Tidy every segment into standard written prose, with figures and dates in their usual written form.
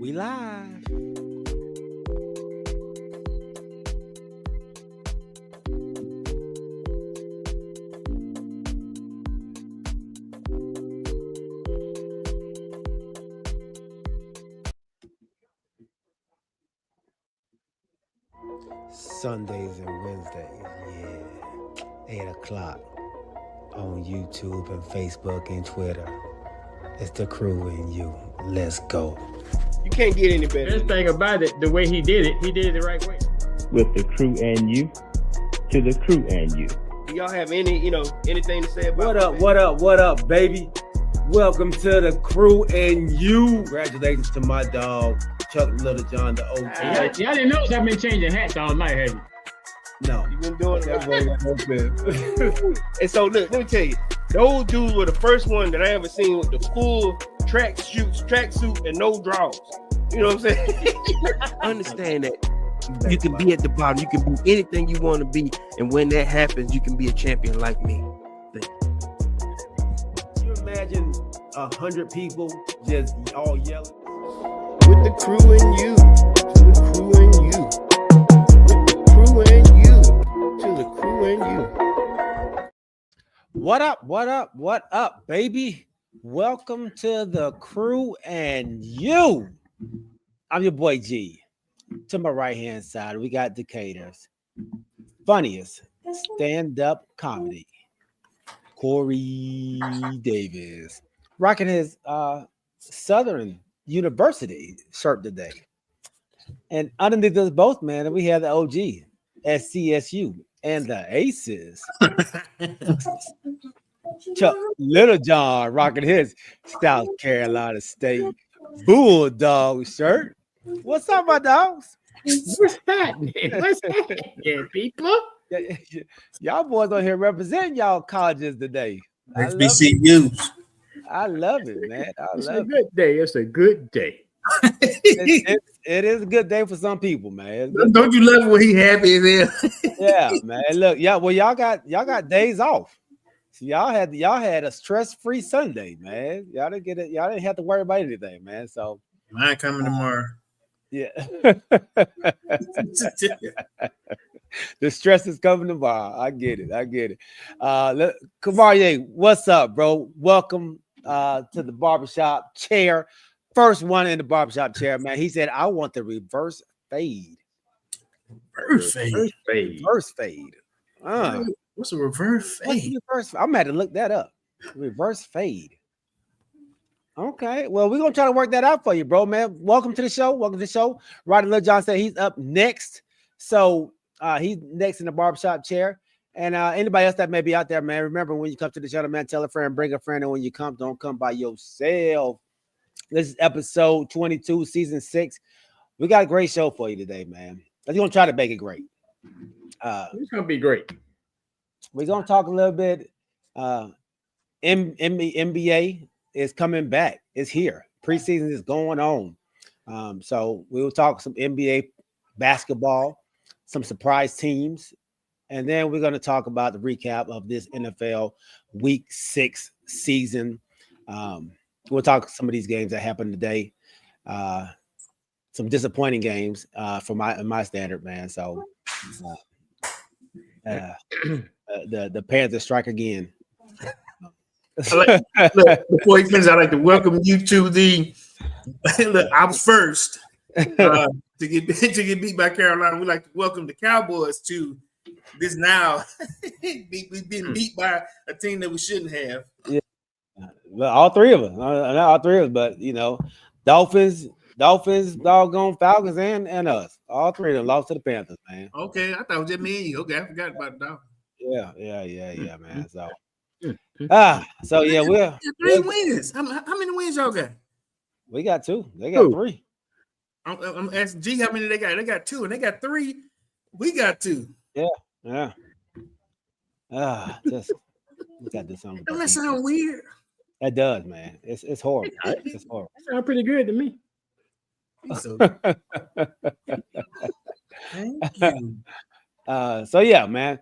We live. Sundays and Wednesdays, yeah. 8 o'clock on YouTube and Facebook and Twitter. It's the crew and you. Let's go. You can't get any better. Best thing about it, the way he did it the right way. With the crew and you, to the crew and you. Do y'all have anything to say about What up, baby? Welcome to the crew and you. Congratulations to my dog, Chuck Little John, the OG. Y'all didn't notice I've been changing hats all night, have you? No. You've been doing that. And so, look, let me tell you, those dudes were the first one that I ever seen with the full tracksuit, and no drawers. You know what I'm saying? Understand that you can be at the bottom, you can be anything you want to be, and when that happens, you can be a champion like me. Can you imagine 100 people just all yelling? With the crew and you, to the crew and you. With the crew and you, to the crew and you. What up, baby? Welcome to the crew and you. I'm your boy G. To my right-hand side, we got Decatur's funniest stand-up comedy, Corey Davis, rocking his Southern University shirt today. And underneath us both, man, we have the OG at CSU and the Aces. Chuck Little John rocking his South Carolina State Bulldog shirt. What's up, my dogs? What's happening? People? Y'all boys on here representing y'all colleges today. HBCUs. I love it, man. It's a good day. It's a good day. It is a good day for some people, man. Don't you love when he happy as hell? Yeah, man. Look, y'all got days off. So y'all had a stress-free Sunday, man. Y'all didn't get it. Y'all didn't have to worry about anything, man. So Mine coming tomorrow. yeah. The stress is coming tomorrow. I get it. Kamarie, what's up, bro? Welcome to the barbershop chair. First one in the barbershop chair, man. He said, I want the reverse fade. Reverse fade. Reverse fade. What's a reverse fade? I'm gonna have to look that up. Reverse fade. Okay. Well, we're gonna try to work that out for you, bro, man. Welcome to the show. Rodney Lil John said he's up next. So he's next in the barbershop chair. And anybody else that may be out there, man, remember when you come to the channel, man, tell a friend, bring a friend. And when you come, don't come by yourself. This is episode 22, season 6. We got a great show for you today, man. We're gonna try to make it great. It's gonna be great. We're gonna talk a little bit. NBA is coming back. It's here. Preseason is going on. So we'll talk some NBA basketball, some surprise teams, and then we're gonna talk about the recap of this NFL Week 6 season. We'll talk some of these games that happened today. Some disappointing games for my standard, man. So the Panthers strike again. Look, before he finishes, I'd like to welcome you to the. Look, I was first to get beat by Carolina. We'd like to welcome the Cowboys to this now. We've been beat by a team that we shouldn't have. Yeah. Well, all three of us, not all three of us, but you know, Dolphins, doggone Falcons, and us. All three of them lost to the Panthers, man. Okay, I thought it was just me and you. Okay, I forgot about the Dolphins. Yeah, man. So yeah, we're 3 wins. How many wins y'all got? We got 2. They got 3. I'm asking G how many they got. They got 2, and they got 3. We got 2. Yeah. Just we got this on. Don't that sound weird? That does, man. It's horrible. It's horrible. That sounds pretty good to me. So, so yeah, man.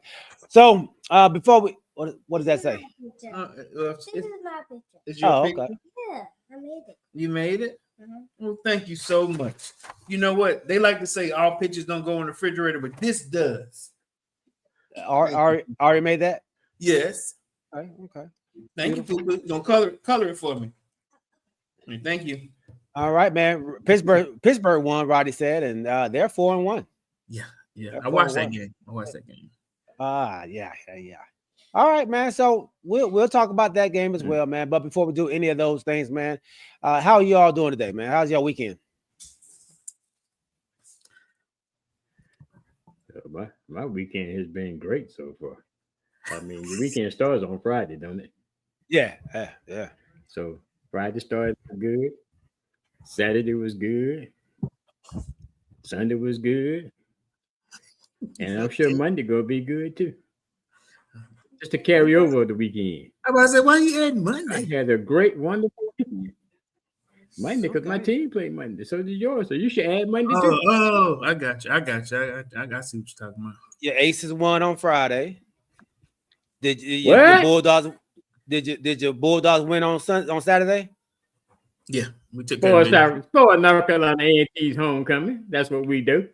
So before we what does that say? This is my picture. It's your picture. Okay. Yeah, I made it. You made it? Mm-hmm. Well, thank you so much. You know what? They like to say all pictures don't go in the refrigerator, but this does. Already made that? Yes. Okay. Thank you for don't color it for me. Thank you. All right, man. Pittsburgh won, Roddy said, and they're 4-1. Yeah. They're I watched 4-1. that game. Yeah. All right, man. So we'll talk about that game as well, man. But before we do any of those things, man, how are you all doing today, man? How's your weekend? My weekend has been great so far. I mean, your weekend starts on Friday, don't it? Yeah. So Friday started good. Saturday was good. Sunday was good. And I'm sure Monday gonna be good too. Just to carry over the weekend. I was about to say, why you adding I Monday? had a great, wonderful weekend. Monday, because my team played Monday. So did yours. So you should add Monday too. Oh, I got you. I see what you're talking about. Your Aces won on Friday. Did What? your Bulldogs? Did your Bulldogs win on Saturday? Yeah, we took For North Carolina A&T's homecoming. That's what we do.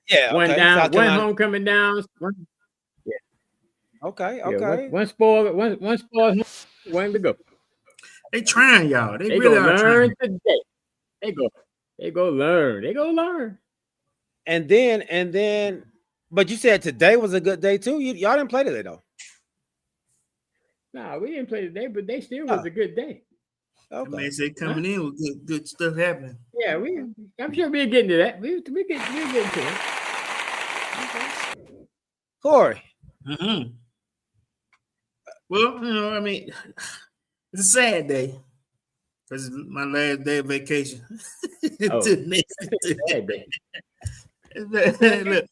Yeah. One okay. down, one homecoming down. Okay. One spoiled, one to go. They trying, y'all. They really gonna are learn trying. today. They go learn. And then, but you said today was a good day too. Y'all didn't play today though. Nah, we didn't play today, but they still was a good day. Okay. Man, say coming in with good stuff happening. Yeah, I'm sure we'll get into that. We'll get into it. Okay. Corey. Mm-hmm. Well, I mean, it's a sad day because it's my last day of vacation. Sad day. Look,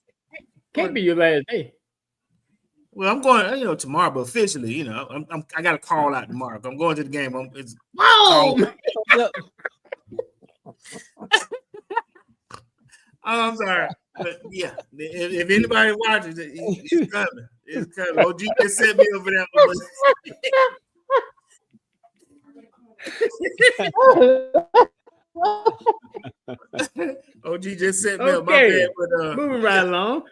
can't be your last day. Well, I'm going, tomorrow, but officially, I got a call out tomorrow. I'm going to the game. I'm sorry, but yeah, if anybody watches it, it's coming. It's coming. OG just sent me over there. OG just sent me up my bed, but moving right along.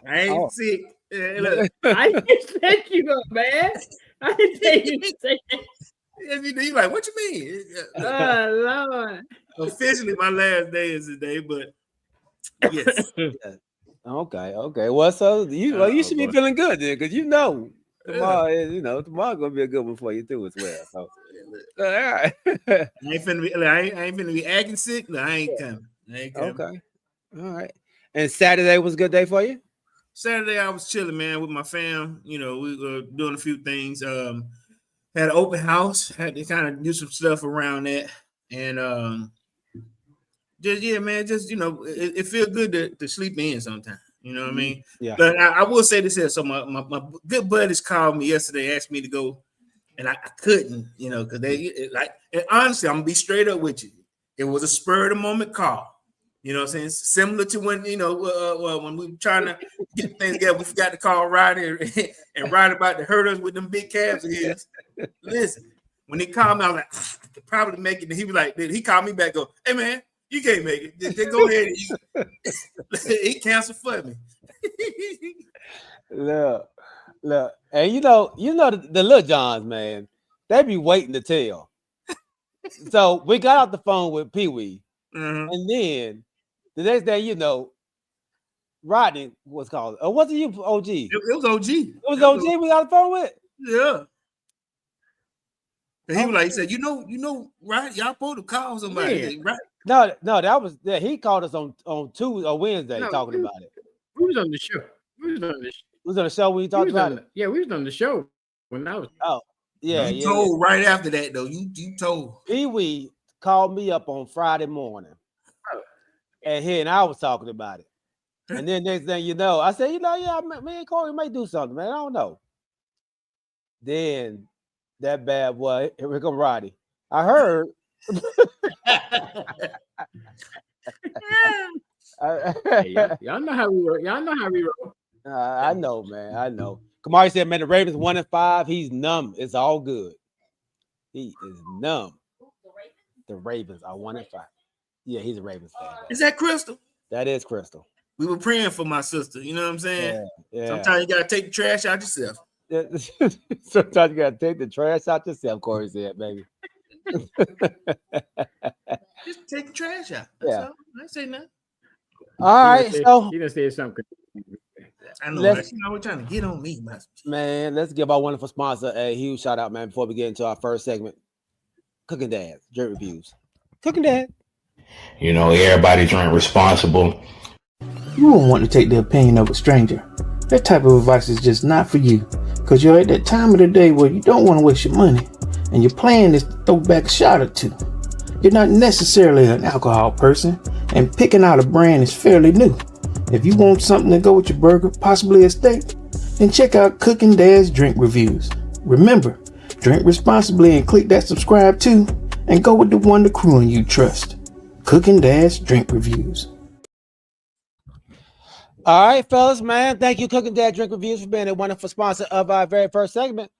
I ain't sick. Look. I didn't set you up, man. I didn't tell you to say that. You like, what you mean? Oh, Lord. Officially, my last day is today, but yes. Okay. Well, so you should be feeling good then, because tomorrow gonna be a good one for you too as well. So, all right. I ain't finna be acting sick. No, I ain't coming. Okay. All right. And Saturday was a good day for you? Saturday I was chilling, man, with my fam. We were doing a few things. Had an open house. Had to kind of do some stuff around that, and it feels good to sleep in sometimes. You know what I mean? Yeah. But I will say this here. So my good buddies called me yesterday, asked me to go, and I couldn't, because and honestly, I'm gonna be straight up with you. It was a spur of the moment call. You know what I'm saying? Similar to when, when we were trying to get things together, we forgot to call Roddy and Roddy about to hurt us with them big calves of his. Listen, when he called me, I was like, I could probably make it. And he was like, he called me back, go, hey man, you can't make it. Just go ahead and he canceled for me. Look. And the little Johns, man, they be waiting to tell. So we got off the phone with Pee Wee, and then the next day, Rodney was called. Or was it you, OG? It was OG. It was OG we got the phone with? Yeah. And he was like, he said, right? Y'all supposed to call somebody, right? No, that was he called us on Tuesday or Wednesday talking about it. We was on the show. We was on the show when you talked about it. Yeah, we was on the show when I was. Oh, yeah. You told right after that though. You told. Pee Wee called me up on Friday morning. And I was talking about it. And then next thing you know, I said, me and Corey may do something, man. I don't know. Then that bad boy, here we come Roddy. I heard. Y'all know how we roll. I know, man. I know. Kamari said, man, the Ravens 1-5. He's numb. It's all good. He is numb. The Ravens are 1-5. Yeah, he's a Ravens fan. Is that Crystal? That is Crystal. We were praying for my sister. You know what I'm saying? Yeah. Sometimes you gotta take the trash out yourself. Sometimes you gotta take the trash out yourself, Corey said, baby. Just take the trash out. That's all. I ain't say nothing. All right, so he done said something. I know. Right? You know, we're trying to get on me, man. Let's give our wonderful sponsor a huge shout out, man, before we get into our first segment. Cooking Dad, drink reviews. Cooking Dad. You know, everybody drink responsible. You won't want to take the opinion of a stranger. That type of advice is just not for you, because you're at that time of the day where you don't want to waste your money, and your plan is to throw back a shot or two. You're not necessarily an alcohol person, and picking out a brand is fairly new. If you want something to go with your burger, possibly a steak, then check out Cooking Dad's drink reviews. Remember, drink responsibly and click that subscribe too, and go with the one the crew and you trust. Cooking Dad's drink reviews. All right, fellas, man. Thank you, Cooking Dad Drink Reviews, for being a wonderful sponsor of our very first segment.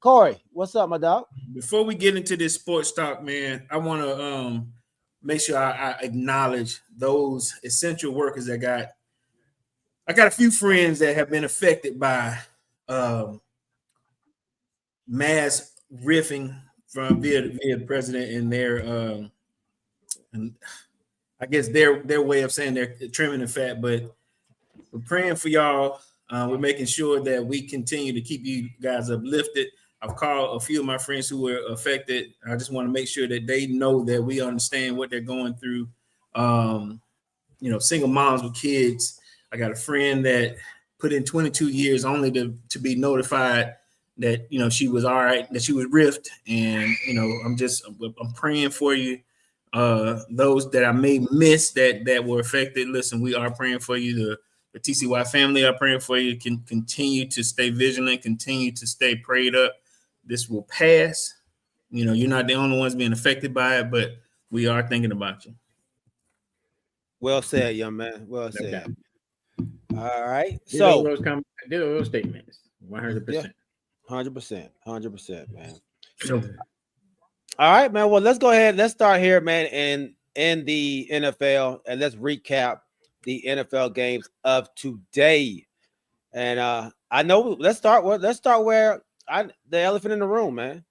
Corey, what's up, my dog? Before we get into this sports talk, man, I want to make sure I acknowledge those essential workers that I got a few friends that have been affected by mass riffing from via the president and their and I guess their way of saying they're trimming the fat, but we're praying for y'all. We're making sure that we continue to keep you guys uplifted. I've called a few of my friends who were affected. I just want to make sure that they know that we understand what they're going through. You know, single moms with kids. I got a friend that put in 22 years only to be notified that, you know, she was all right, that she was riffed. And, you know, I'm praying for you. Those that I may miss that were affected. Listen, we are praying for you. The TCY family are praying for you. Can continue to stay vigilant, continue to stay prayed up. This will pass. You know, you're not the only ones being affected by it, but we are thinking about you. Well said, young man. Well said. All right. Did So all those statements. 100%. 100%, man. So, All right, man. Well, let's go ahead. Let's start here, man, in the NFL, and let's recap the NFL games of today. And I know let's start where the elephant in the room, man.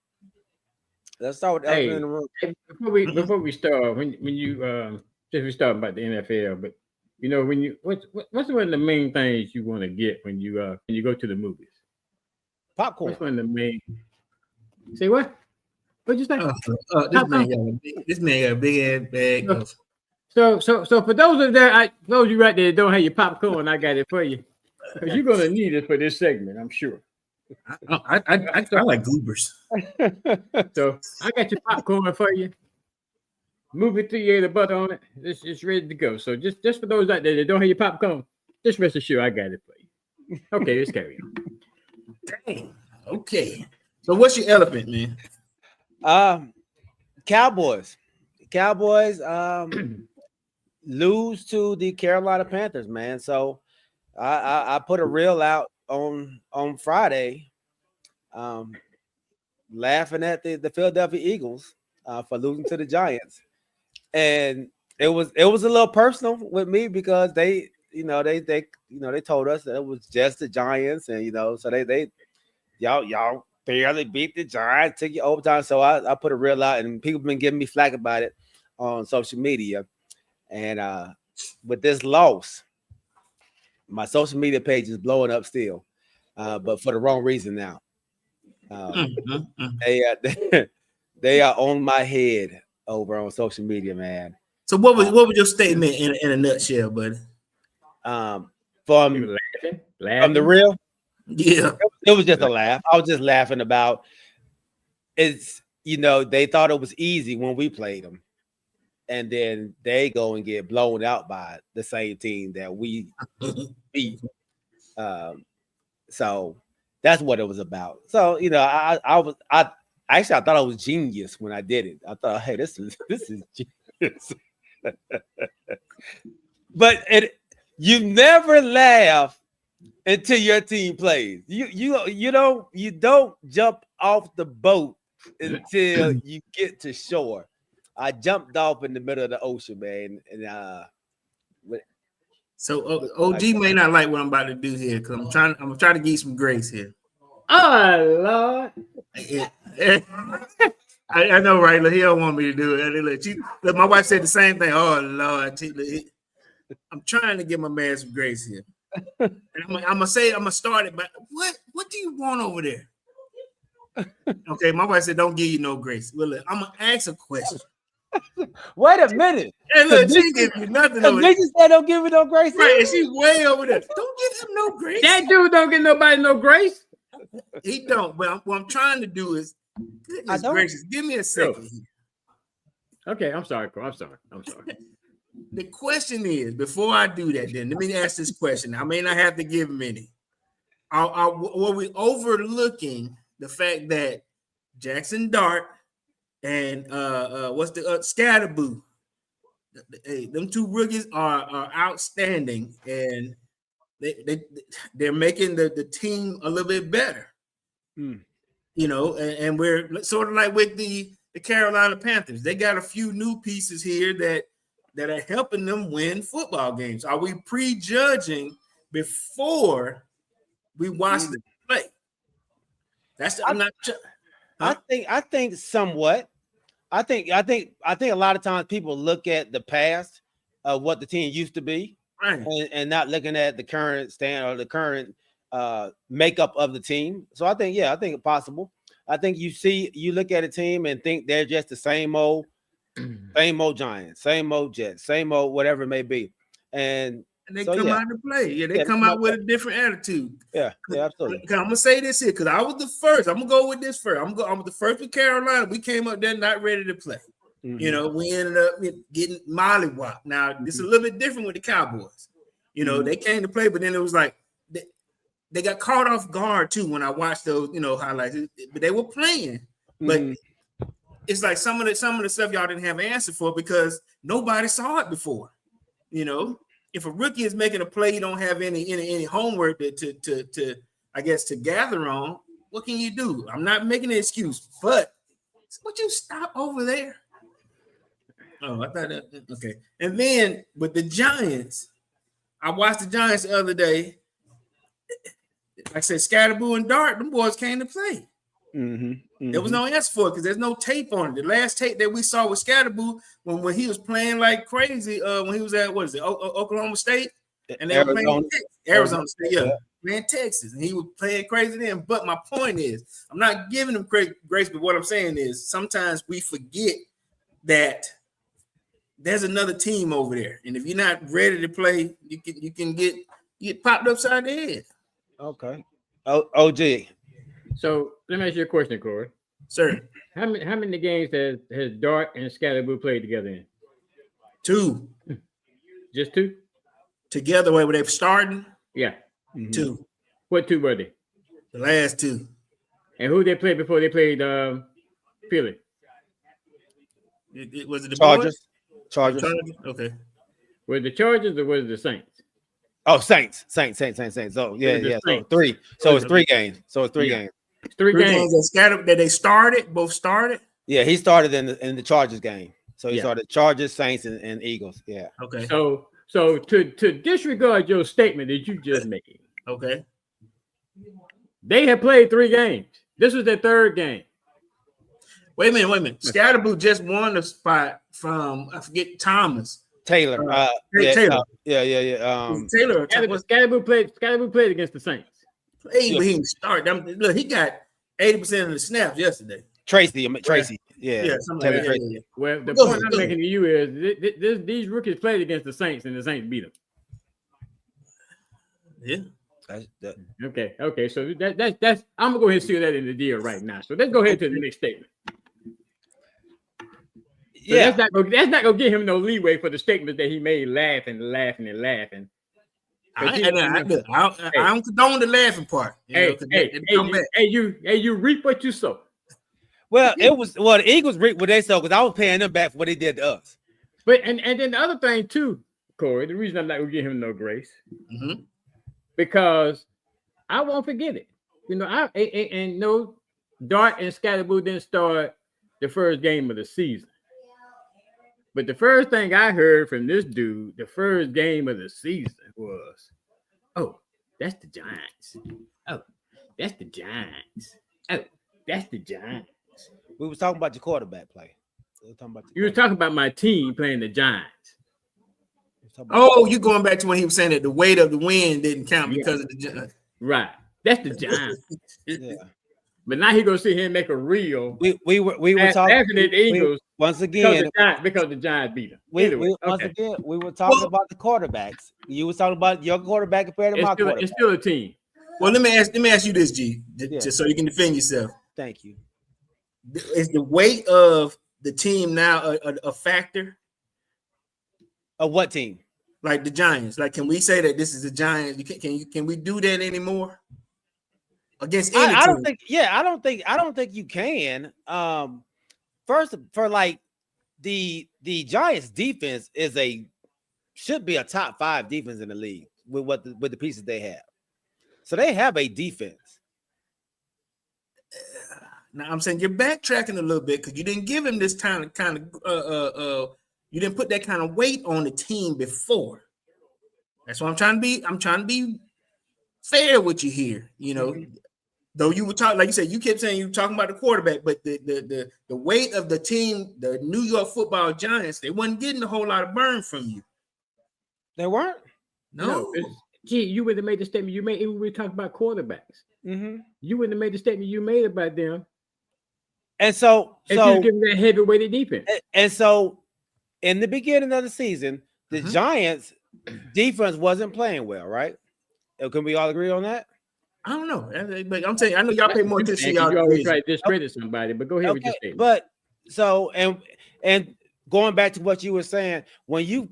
Let's start with the elephant in the room. Before we start, when you just we start about the NFL, but you know, when you what's one of the main things you want to get when you go to the movies? Popcorn. What's one of the main? Say what? What'd you say? This man got a big ass bag. So for those of those you right there that don't have your popcorn, I got it for you. Because you're gonna need it for this segment, I'm sure. I like goobers. So I got your popcorn for you. Movie theater butter on it. It's ready to go. So just for those out there that don't have your popcorn, just rest assured I got it for you. Okay, let's carry on. Dang. Okay. So what's your elephant, man? Cowboys lose to the Carolina Panthers, man. So I put a reel out on Friday, laughing at the Philadelphia Eagles for losing to the Giants, and it was a little personal with me because they told us that it was just the Giants, and so y'all barely beat the Giants, took you overtime. So I put a reel out, and people have been giving me flack about it on social media. And with this loss, my social media page is blowing up still, but for the wrong reason now. They are on my head over on social media, man. So what was your statement in a nutshell, buddy? From laughing? the real, yeah, it was just a laugh. I was just laughing about it's. They thought it was easy when we played them. And then they go and get blown out by the same team that we beat. So that's what it was about. So I thought I was genius when I did it. I thought, hey, this is genius. But you never laugh until your team plays. You don't jump off the boat until you get to shore. I jumped off in the middle of the ocean, man. And So OG may not like what I'm about to do here because I'm gonna try to give you some grace here. Oh Lord. I know, right? Look, he don't want me to do it. Look, my wife said the same thing. Oh Lord, I'm trying to give my man some grace here. And I'm gonna start it, but what do you want over there? Okay, my wife said don't give you no grace. Well, look, I'm gonna ask a question. wait a minute. Hey, look, she didn't give you nothing over there. Said don't give me no grace. Right, and she's way over there. Don't give him no grace. That dude don't give nobody no grace. He don't. But what I'm trying to do is, goodness gracious, give me a second here. Okay, I'm sorry, Cole. I'm sorry. The question is, before I do that, then let me ask this question. I may not have to give him any. Were we overlooking the fact that Jackson Dart and what's the Scatterboo? Them two rookies are outstanding, and they're making the team a little bit better. You know, and we're sort of like with the Carolina Panthers. They got a few new pieces here that are helping them win football games. Are we prejudging before we watch them play? I'm not. I think somewhat. I think a lot of times people look at the past of what the team used to be, right, and not looking at the current stand or the current makeup of the team. So I think it's possible. I think you look at a team and think they're just the same old Giants, same old Jets, same old whatever it may be, and they come out to play. Yeah, they come out with a different attitude. Yeah, absolutely. I'm gonna say this here because I was the first. I'm gonna go with this first. I'm the first with Carolina. We came up there not ready to play. You know, we ended up getting mollywopped. Now this is a little bit different with the Cowboys. You know, they came to play, but then it was like they got caught off guard too when I watched those, highlights. But they were playing, but it's like some of the stuff y'all didn't have an answer for because nobody saw it before. You know, if a rookie is making a play, you don't have any homework to I guess to gather on. What can you do? I'm not making an excuse, but would you stop over there? Oh, I thought that okay. And then with the Giants, I watched the Giants the other day. Like I said, Scatterboo and Dart, them boys came to play. There was no answer for it because there's no tape on it. The last tape that we saw with Scatterboo when he was playing like crazy, when he was at Oklahoma State, and they were playing Arizona State, playing Texas, and he was playing crazy then. But my point is, I'm not giving him grace, but what I'm saying is sometimes we forget that there's another team over there, and if you're not ready to play, you can get popped upside the head. Okay. OG. So let me ask you a question, Corey. Sir. How many games has Dart and Scatterboo played together in? 2. Just 2? Together where they starting? Yeah. 2. What 2 were they? The last 2. And who they played before they played Philly? Was it the Chargers? Chargers. Okay. Was it the Chargers or was it the Saints? Oh, Saints. So yeah. So 3. So it's 3 games. Games. It's 3 games that they started. Both started. Yeah, he started in the Chargers game. So he started Chargers, Saints, and Eagles. Yeah. Okay. So to disregard your statement that you just made. Okay. They have played 3 games. This was their 3rd game. Wait a minute. Scatterboo just won the spot from I forget Thomas. Taylor. Taylor. Taylor. Scatterboo played against the Saints. But he didn't start. Look, he got 80% of the snaps yesterday. Tracy. Yeah. Taylor Tracy. Well, the point I'm making to you is these rookies played against the Saints and the Saints beat them. Yeah. Okay. So that's I'm gonna go ahead and seal that in the deal right now. So let's go ahead to the next statement. So that's not gonna give him no leeway for the statement that he made, laughing. I don't condone the laughing part. You reap what you sow. Well, the Eagles reaped what they sow because I was paying them back for what they did to us. But and then the other thing too, Corey, the reason I'm not gonna give him no grace, because I won't forget it. Dart and Scatterboo didn't start the first game of the season. But the first thing I heard from this dude, the first game of the season was, "Oh, that's the Giants. Oh, that's the Giants. Oh, that's the Giants." We was talking about your quarterback play. You were talking about my team playing the Giants. Oh, you going back to when he was saying that the weight of the win didn't count because of the Giants. Right. That's the Giants. Yeah. But now he gonna sit here and make a reel. We were talking after the Eagles once again because the Giants beat them. Once again we were talking about the quarterbacks. You was talking about your quarterback compared to my quarterback. It's still a team. Well, let me ask you this, G, just so you can defend yourself. Thank you. Is the weight of the team now a factor? Of what team? Like the Giants. Like, can we say that this is the Giants? Can we do that anymore? Against any I don't team? think. Yeah, I don't think you can. First, for like the Giants defense should be a top 5 defense in the league with the pieces they have. So they have a defense. Now I'm saying you're backtracking a little bit because you didn't give him this kind of you didn't put that kind of weight on the team before. That's what I'm trying to be. I'm trying to be fair with you here. You know, though you were talking, like you said, you kept saying you were talking about the quarterback, but the weight of the team, the New York Football Giants, they wasn't getting a whole lot of burn from you. They weren't. No. Gee, you would have made the statement you made. We were talking about quarterbacks. Mm-hmm. You wouldn't have made the statement you made about them. And so if you give them that heavyweighted defense. And so in the beginning of the season, the Giants defense wasn't playing well, right? Can we all agree on that? I don't know, but I'm saying I know y'all pay more attention. You always try to discredit somebody, but go ahead with your statement. But so and going back to what you were saying, when you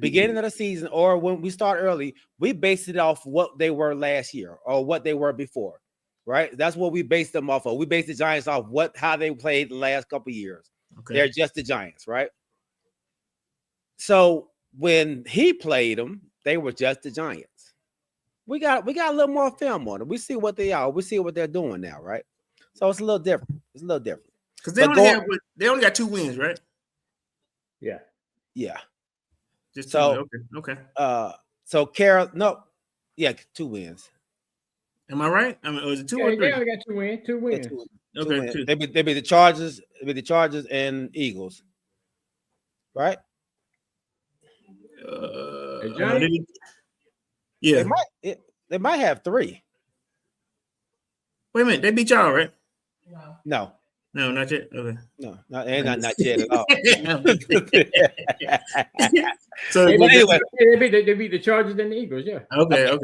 beginning of the season or when we start early, we based it off what they were last year or what they were before, right? That's what we based them off of. We based the Giants off how they played the last couple of years. Okay. They're just the Giants, right? So when he played them, they were just the Giants. We got a little more film on them. We see what they are. We see what they're doing now, right? So it's a little different. Because they only got 2 wins, right? Yeah. Yeah. Just so okay. So Carol, 2 wins. Am I right? I mean, was it 2 or 3? They only got 2 wins. 2 wins. Yeah, 2 wins. They be the Chargers. They be the Chargers and Eagles, right? Yeah. They might have 3. Wait a minute, they beat y'all, right? No, not yet. Okay. No, not yet at all. So anyway, they beat the Chargers and the Eagles. Yeah. Okay. All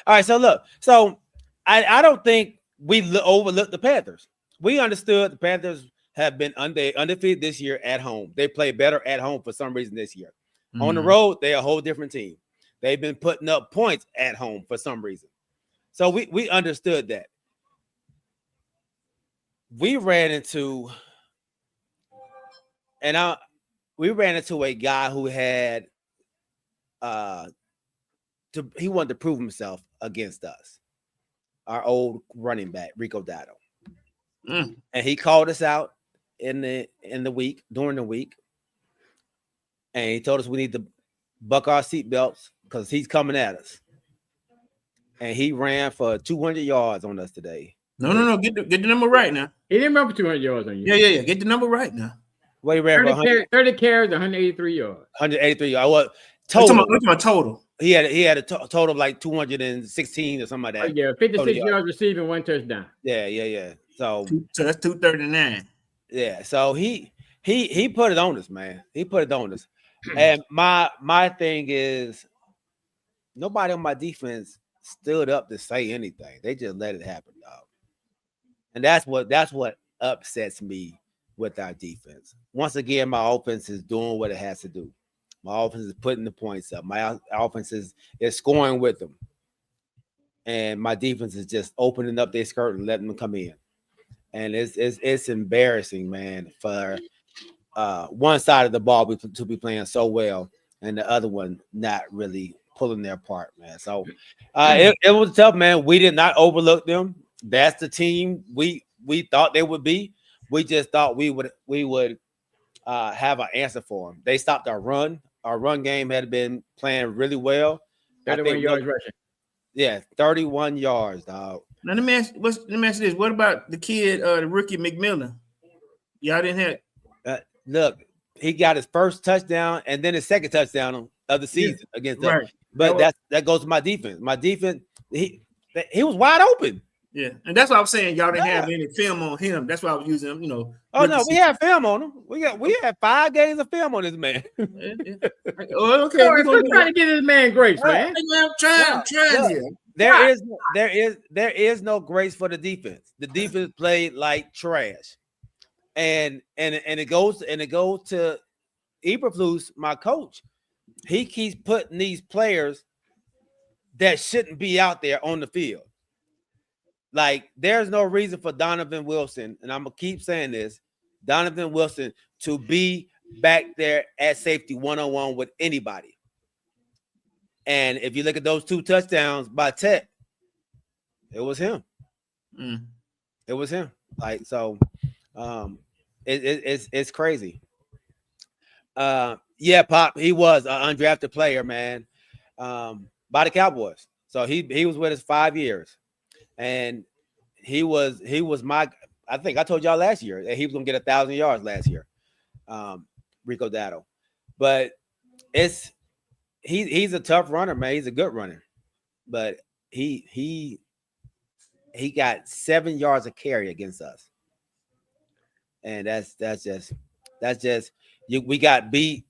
right. So look. So I don't think we overlooked the Panthers. We understood the Panthers have been undefeated this year at home. They play better at home for some reason this year. Mm-hmm. On the road, they're a whole different team. They've been putting up points at home for some reason. So we understood that. We ran into a guy who had he wanted to prove himself against us. Our old running back, Rico Dotto. And he called us out during the week. And he told us we need to buck our seatbelts because he's coming at us. And he ran for 200 yards on us today. No. Get the number right now. He didn't run for 200 yards on you. Yeah. Get the number right now. What he ran 30 carries, 183 yards. 183 yards. What total? Total. He had a total of like 216 or something like that. Oh, yeah, 56 yards receiving, 1 touchdown. Yeah. So that's 239. Yeah. So he put it on us, man. He put it on us. And my thing is, nobody on my defense stood up to say anything. They just let it happen, dog. And that's what upsets me with our defense. Once again, my offense is doing what it has to do. My offense is putting the points up. My offense is scoring with them. And my defense is just opening up their skirt and letting them come in. And it's embarrassing, man, for one side of the ball to be playing so well and the other one not really pulling their part, man. So it was tough, man. We did not overlook them. That's the team we thought they would be. We just thought we would have an answer for him. They stopped our run. Our run game had been playing really well. 31 yards rushing. Yeah, 31 yards, dog. Now let me ask you this: what about the kid, the rookie McMillan? Y'all didn't have. Look, he got his first touchdown and then his second touchdown of the season against them. Right. But that goes to my defense. My defense, he was wide open. Yeah, and that's what I was saying. Y'all didn't have any film on him. That's why I was using him. You know. Oh no, we had film on him. We had 5 games of film on this man. Oh, okay. We're trying to get this man grace, man. I'm trying here. There is no grace for the defense. The defense played like trash, and it goes to Eberflus, my coach. He keeps putting these players that shouldn't be out there on the field. Like, there's no reason for Donovan Wilson, and I'm gonna keep saying this, Donovan Wilson to be back there at safety one-on-one with anybody. And if you look at those 2 touchdowns by Tech, it was him. It was him. Like, so it's crazy. Yeah, Pop, he was an undrafted player, man, by the Cowboys. So he was with us 5 years. And he was my, I think I told y'all last year that he was gonna get 1,000 yards last year, Rico Dowdle. But he's a tough runner, man. He's a good runner, but he got 7 yards of carry against us, and that's just we got beat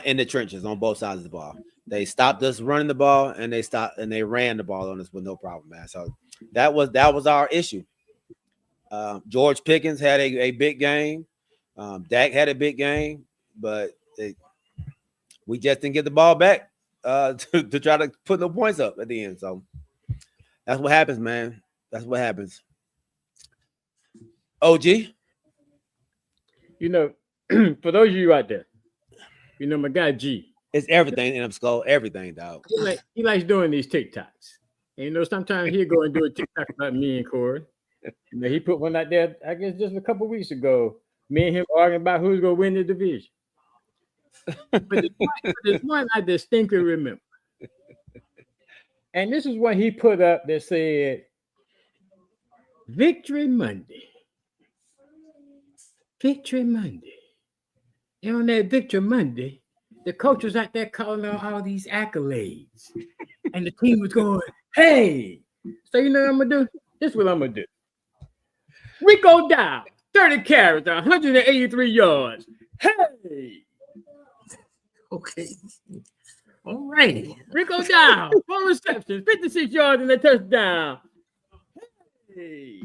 in the trenches on both sides of the ball. They stopped us running the ball, and they ran the ball on us with no problem, man. So that was our issue. George Pickens had a big game. Dak had a big game, but we just didn't get the ball back to try to put no points up at the end. So that's what happens, man. That's what happens. OG, You know, for those of you out there, you know my guy G. it's everything in him skull, everything, dog. He likes doing these TikToks. And you know, sometimes he'll go and do a TikTok about me and Corey. You know, he put one out there, I guess just a couple weeks ago. Me and him arguing about who's gonna win the division. But there's one I distinctly remember. And this is what he put up that said, Victory Monday. Victory Monday. And on that Victory Monday, the coach was out there calling out all these accolades. And the team was going, hey. So you know what I'm going to do? This is what I'm going to do. Rico Dow, 30 carries, 183 yards. Hey. Okay. All right. Rico Dow, 4 receptions, 56 yards and a touchdown. Hey.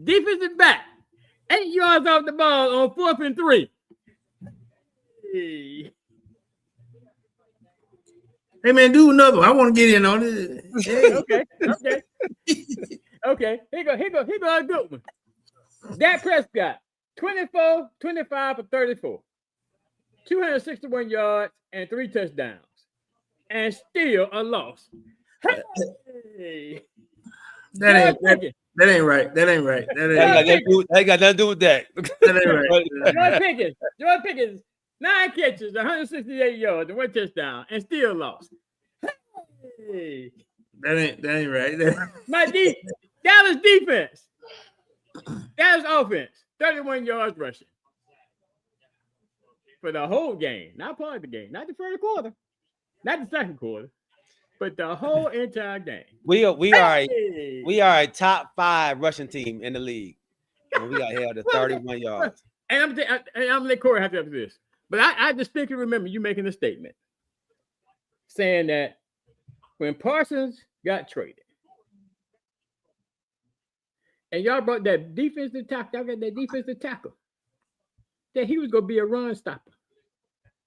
Defensive back, 8 yards off the ball on 4th and 3. Hey. Hey man, do another one. I want to get in on it. Hey. Okay. Here go a good one. Dak Prescott, 24, 25 for 34. 261 yards and 3 touchdowns. And still a loss. Hey. That ain't right. That ain't right. That ain't got nothing to do with that. That ain't right. George Pickens, 9 catches, 168 yards, and 1 touchdown, and still lost. Hey. That ain't right. Dallas defense. Dallas offense, 31 yards rushing. For the whole game, not part of the game, not the first quarter, not the second quarter, but the whole entire game. We are a top 5 rushing team in the league, and we got held to 31 yards. And I'm gonna let Corey have to after this, but I distinctly remember you making a statement saying that when Parsons got traded, and y'all brought that defensive tackle, that he was gonna be a run stopper.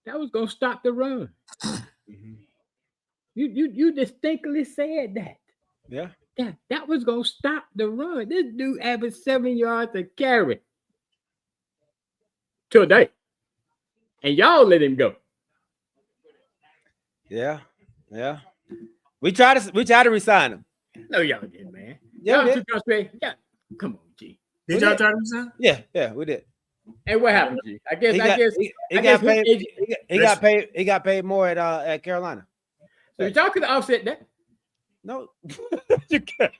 That was gonna stop the run. Mm-hmm. You distinctly said that. Yeah. That was gonna stop the run. This dude averaged 7 yards a carry today, and y'all let him go. Yeah. We tried to resign him. No, y'all didn't, man. Yeah, y'all too frustrated. Yeah, come on, G. Did y'all try to resign? Yeah, we did. And what happened, G? I guess He I got guess paid. He got paid more at Carolina. So y'all could offset that. No, you can't.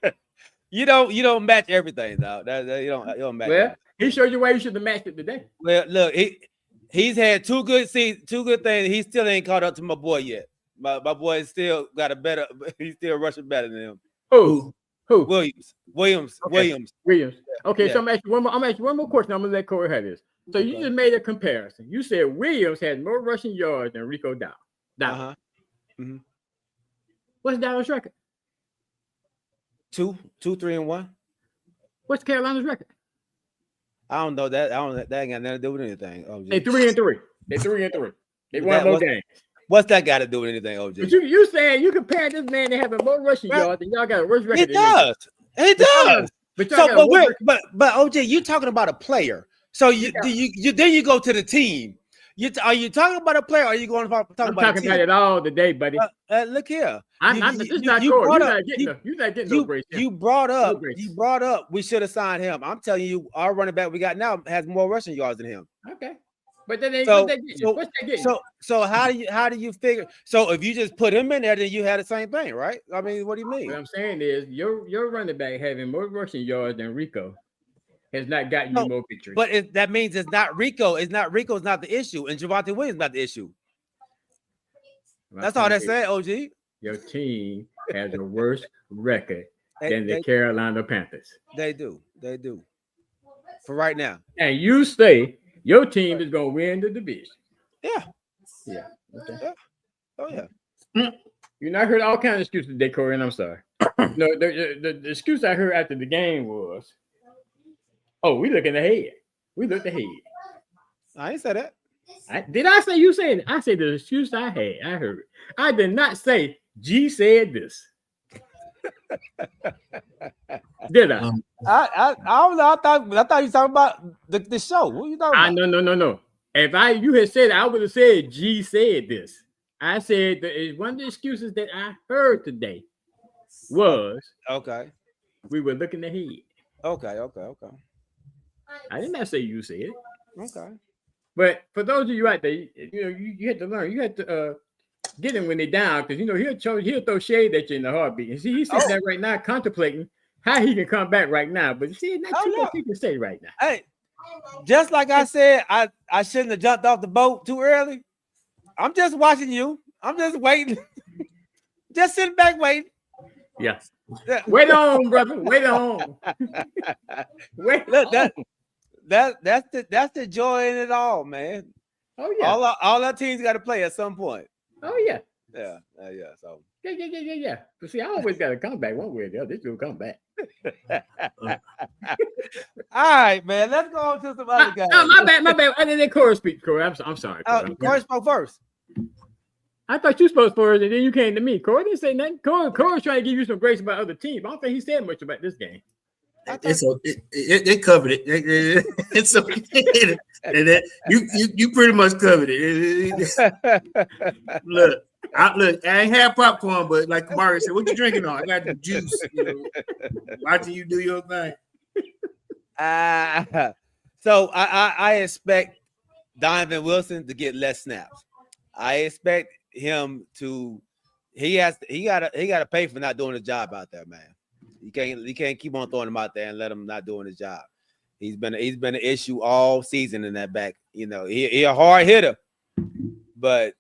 You don't match everything, dog. You don't match. Well, everything. he showed you why you should have matched it today. Well, look, he's had two good things. He still ain't caught up to my boy yet. My boy still got a better. He's still rushing better than him. Who? Williams. Okay, Yeah. so I'm asking one more question. I'm gonna let Corey have this. So you just made a comparison. You said Williams had more rushing yards than Rico Dowdle. Mm-hmm. What's Dowdle's record? 2, 3, and 1. What's Carolina's record? I don't know that. That ain't got nothing to do with anything. OG. They 3-3. They won more games. What's that got to do with anything, OG? But you saying you compare this man to having more rushing yards and y'all got a worse record. It does. It does. But OJ, you talking about a player. So then you go to the team. Are you talking about a player? Or are you going to talk about? I'm talking about it all today, buddy. Look here. This not Corey. You're not getting no grace. You brought up. We should have signed him. I'm telling you, our running back we got now has more rushing yards than him. Okay. But then what's that getting? So how do you figure? So if you just put him in there, then you had the same thing, right? I mean, what do you mean? What I'm saying is your running back having more rushing yards than Rico has not gotten you more victories. But that means it's not Rico. It's not the issue, and Javonte Williams not the issue. That's all that said, OG. Your team has a worse record than the Carolina Panthers. They do. For right now. And you say your team is going to win the division. Yeah. Okay. Yeah. Oh yeah. You know, I heard all kinds of excuses today, Corey, and I'm sorry. No, the excuse I heard after the game was, "Oh, we looking ahead. We looked ahead." I ain't said that. Did I say you said it? I said the excuse I heard. I did not say G said this. Did I? I don't know. I thought you were talking about the show. What are you talking about? No. If you had said it, I would have said G said this. I said that one of the excuses that I heard today was we were looking ahead. Okay. I did not say you said it. Okay. But for those of you out there, you had to learn. You had to get him when they're down, because he'll throw shade at you in the heartbeat. And see, he's sitting there right now contemplating how he can come back right now. But see, not too much he can say right now. Hey, just like I said, I shouldn't have jumped off the boat too early. I'm just watching you. I'm just waiting. Just sitting back waiting. Yeah. Wait on, brother. Wait on. Look, that's the joy in it all, man. Oh yeah. All our teams got to play at some point. Oh yeah. Yeah. So yeah. But see, I always got to come back one way or the other. This will come back. All right, man. Let's go on to some other guys. My bad. I didn't let Corey speak. Corey, I'm sorry. Corey spoke first. I thought you spoke first, and then you came to me. Corey didn't say nothing. Corey's trying to give you some grace about other teams. I don't think he said much about this game. They covered it. It's okay. You pretty much covered it. Look, I ain't had popcorn, but like Mario said, what you drinking on? I got the juice. Watching you do your thing. So I expect Donovan Wilson to get less snaps. I expect him to. He gotta pay for not doing his job out there, man. You can't keep on throwing him out there and let him not doing his job. He's been an issue all season in that back. He a hard hitter, but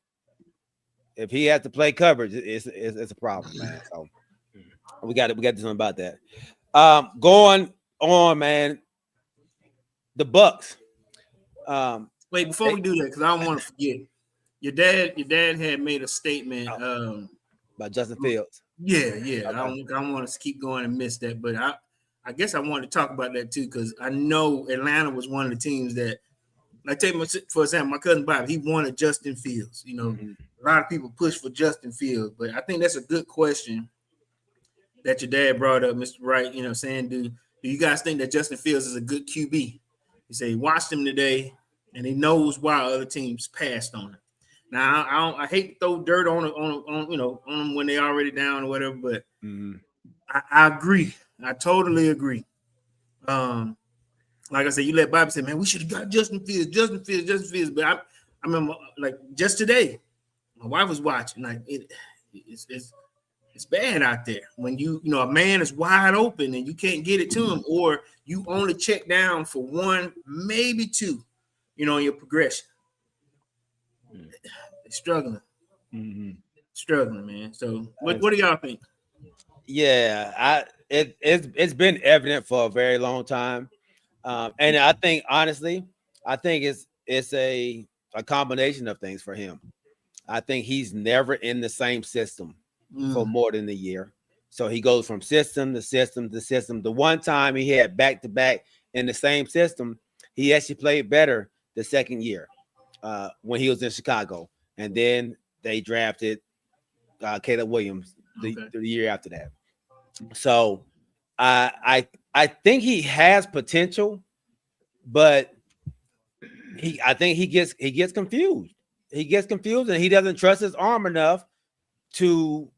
if he has to play coverage, it's a problem, man. So we got to do something about that. Going on, man. The Bucks. Wait, before we do that, because I don't want to forget. Your dad had made a statement about Justin Fields. Yeah. I don't want to keep going and miss that, but I guess I wanted to talk about that too, because I know Atlanta was one of the teams that, like, for example, my cousin Bob, he wanted Justin Fields. A lot of people push for Justin Fields, but I think that's a good question that your dad brought up, Mr. Wright. Saying, do you guys think that Justin Fields is a good QB? He said he watched him today, and he knows why other teams passed on him. Now, I hate to throw dirt on them when they already down or whatever, but I agree. I totally agree. like I said, you let Bobby say, man, we should have got Justin Fields. But I remember, like, just today, my wife was watching. Like, it's bad out there when you know a man is wide open and you can't get it to him, or you only check down for one, maybe two, in your progression. They're struggling, man. So, what do y'all think? Yeah, it's been evident for a very long time, and I think honestly, it's a combination of things for him. I think he's never in the same system for more than a year. So he goes from system to system to system. The one time he had back to back in the same system, he actually played better the second year when he was in Chicago. And then they drafted Caleb Williams the year after that. So I think he has potential, but I think he gets confused. He gets confused and he doesn't trust his arm enough to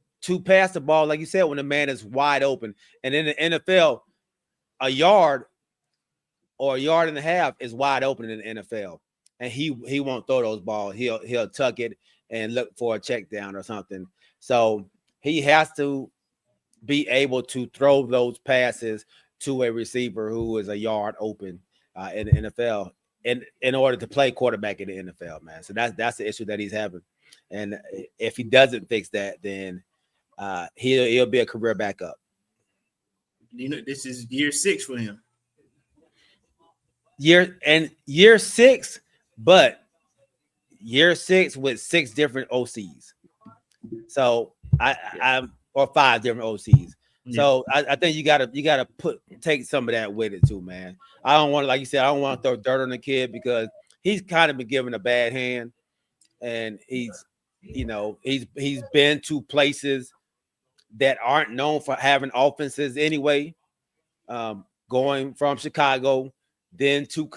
pass the ball, like you said, when the man is wide open. And in the NFL, a yard or a yard and a half is wide open in the NFL. And he won't throw those balls. He'll tuck it and look for a check down or something. So he has to be able to throw those passes to a receiver who is a yard open in the NFL in order to play quarterback in the NFL, man. So that's the issue that he's having. And if he doesn't fix that, then he'll be a career backup. This is year 6 for him. Year 6, but year 6 with 6 different OCs. So I or 5 different OCs. Yeah. So I think you gotta take some of that with it too, man. I don't want to, like you said, I don't want to throw dirt on the kid because he's kind of been given a bad hand, and he's been to places that aren't known for having offenses anyway. Going from Chicago, then to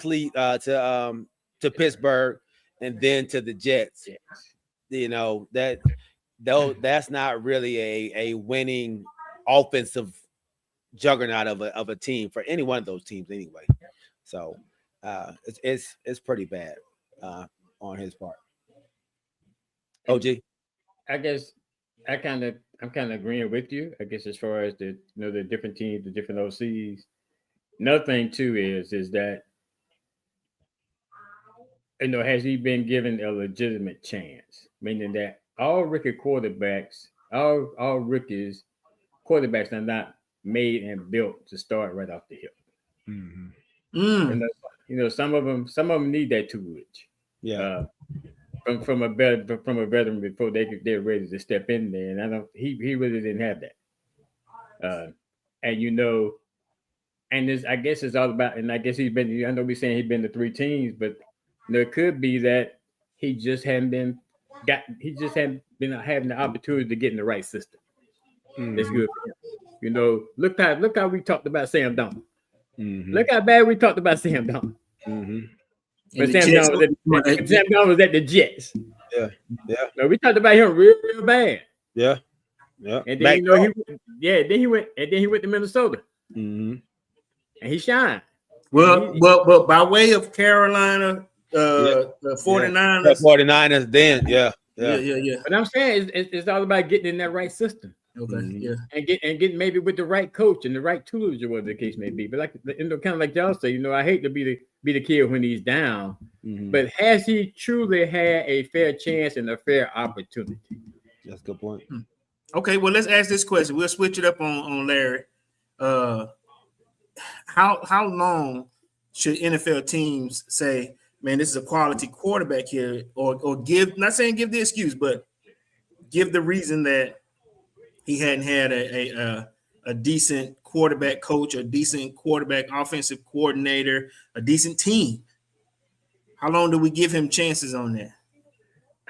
Pittsburgh, and then to the Jets. That's not really a winning offensive juggernaut of a team for any one of those teams anyway. So it's pretty bad on his part. OG, I guess I'm kind of agreeing with you. I guess as far as the different teams, the different OCs. Another thing too is that has he been given a legitimate chance? Meaning that all rookie quarterbacks, all rookies quarterbacks are not made and built to start right off the hip. And some of them need that tutelage. Yeah. From a veteran before they're ready to step in there, and he really didn't have that. And this, I guess it's all about, and I guess he's been. I know we're saying he's been to 3 teams, but it could be that he just hadn't been having the opportunity to get in the right system. That's good for him. Look how we talked about Sam Donald. Look how bad we talked about Sam Donald. But Sam Donald was at the Jets. Yeah. No, we talked about him real bad. Yeah. And then then he went to Minnesota. And he shined. Well, by way of Carolina, the 49ers. The 49ers then, yeah. But I'm saying it's all about getting in that right system. Okay. Yeah. And getting maybe with the right coach and the right tools or whatever the case may be. But kind of like y'all say, I hate to be the kid when he's down. But has he truly had a fair chance and a fair opportunity? That's a good point. Okay, well, let's ask this question. We'll switch it up on Larry. How long should NFL teams say, man, this is a quality quarterback here, or give, not saying give the excuse, but give the reason that he hadn't had a decent quarterback coach, a decent quarterback offensive coordinator, a decent team? How long do we give him chances on that?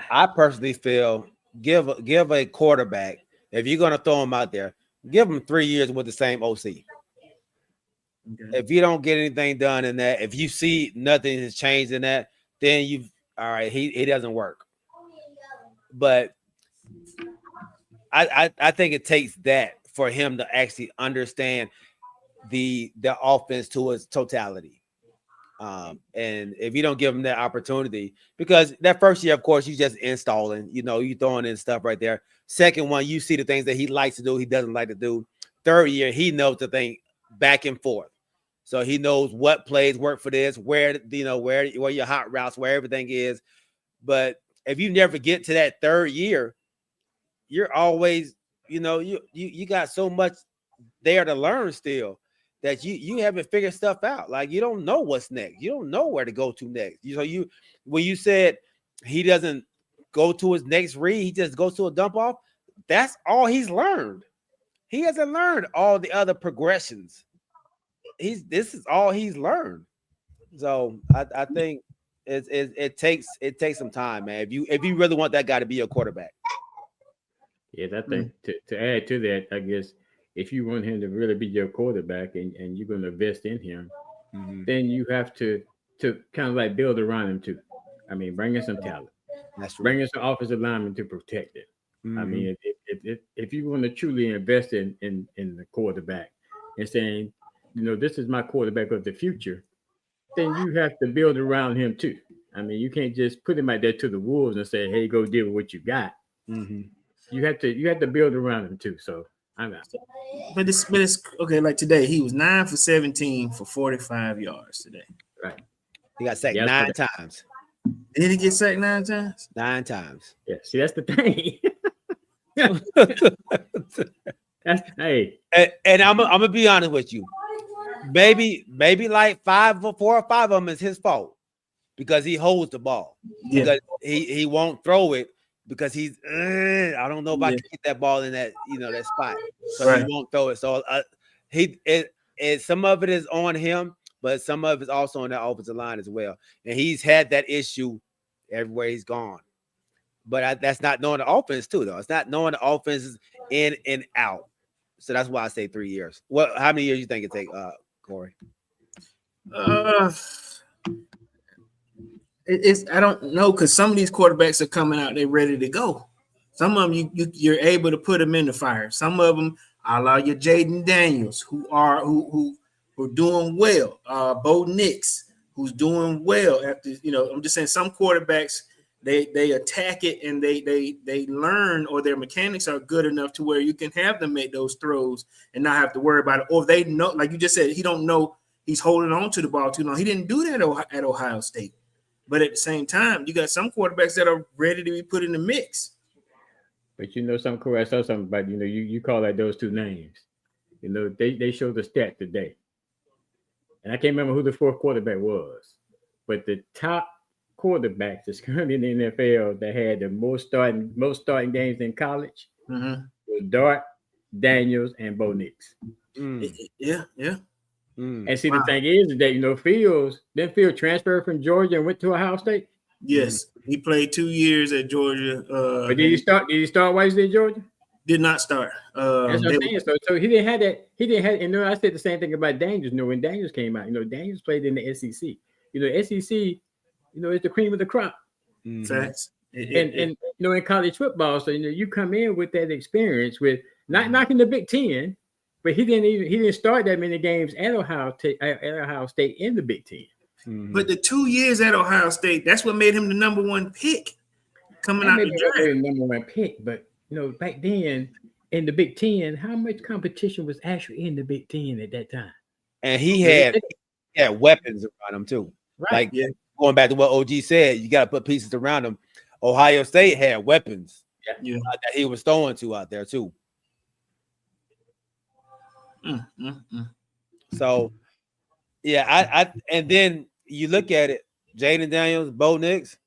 I personally feel give a quarterback, if you're going to throw him out there, give him 3 years with the same OC. Okay. If you don't get anything done in that, if you see nothing has changed in that, then he doesn't work. But I think it takes that for him to actually understand the offense to its totality. And if you don't give him that opportunity, because that first year, of course, you just installing, you throwing in stuff right there. Second one, you see the things that he likes to do, he doesn't like to do. Third year, he knows the thing back and forth. So he knows what plays work for this, where your hot routes, where everything is. But if you never get to that third year, you're always, you got so much there to learn still that you haven't figured stuff out. Like, you don't know what's next. You don't know where to go to next. When you said he doesn't go to his next read, he just goes to a dump off. That's all he's learned. He hasn't learned all the other progressions. This is all he's learned. So I think it takes some time, man. If you really want that guy to be your quarterback. Yeah, I think to add to that, I guess if you want him to really be your quarterback and you're going to invest in him, then you have to kind of like build around him too. I mean, bring in some talent. That's true. Bring in some offensive linemen to protect it. I mean, if you want to truly invest in the quarterback and saying, this is my quarterback of the future, then you have to build around him too. I mean, you can't just put him out there to the wolves and say, "Hey, go deal with what you got." You have to build around him too. So I'm out. But it's okay. Like today, he was 9 for 17 for 45 yards today. Right. He got sacked 9 times. Did he get sacked 9 times? 9 times. Yeah. See, that's the thing. Hey. And I'm gonna be honest with you. Maybe like 4 or 5 of them is his fault because he holds the ball. Yeah. Because he won't throw it because he's I don't know if I can get that ball in that that spot. So he won't throw it. So some of it is on him, but some of it's also on that offensive line as well. And he's had that issue everywhere he's gone. But that's not knowing the offense too, though. It's not knowing the offense in and out. So that's why I say 3 years. How many years you think it take, Corey? I don't know, because some of these quarterbacks are coming out, they're ready to go. Some of them you're able to put them in the fire. Some of them, I allow your Jaden Daniels, who are doing well. Bo Nix, who's doing well after. I'm just saying some quarterbacks they attack it and they learn, or their mechanics are good enough to where you can have them make those throws and not have to worry about it. Or if they know, like you just said, he don't know he's holding on to the ball too long. He didn't do that at Ohio State. But at the same time, you got some quarterbacks that are ready to be put in the mix. But some quarterbacks, I saw something about, you call out those two names. They showed the stat today. And I can't remember who the fourth quarterback was. But the top quarterbacks that's currently in the NFL that had the most starting games in college was Dart, Daniels, and Bo Nix. Yeah. And see, the thing is that Fields transferred from Georgia and went to Ohio State. Yes, he played 2 years at Georgia. But did he start? Did he start while he was in Georgia? Did not start. That's what I'm saying. So he didn't have that. He didn't have. And I said the same thing about Daniels. When Daniels came out, Daniels played in the SEC. SEC, it's the cream of the crop. Facts. And in college football, so you come in with that experience with not knocking the Big Ten. But he didn't start that many games at Ohio State in the Big Ten. But the 2 years at Ohio State, that's what made him the number one pick coming out the draft. Number one pick, but back then in the Big Ten, how much competition was actually in the Big Ten at that time? And he had weapons around him too. Right. Like going back to what OG said, you got to put pieces around him. Ohio State had weapons that he was throwing to out there too. So, I and then you look at it, Jaden Daniels, Bo Nix,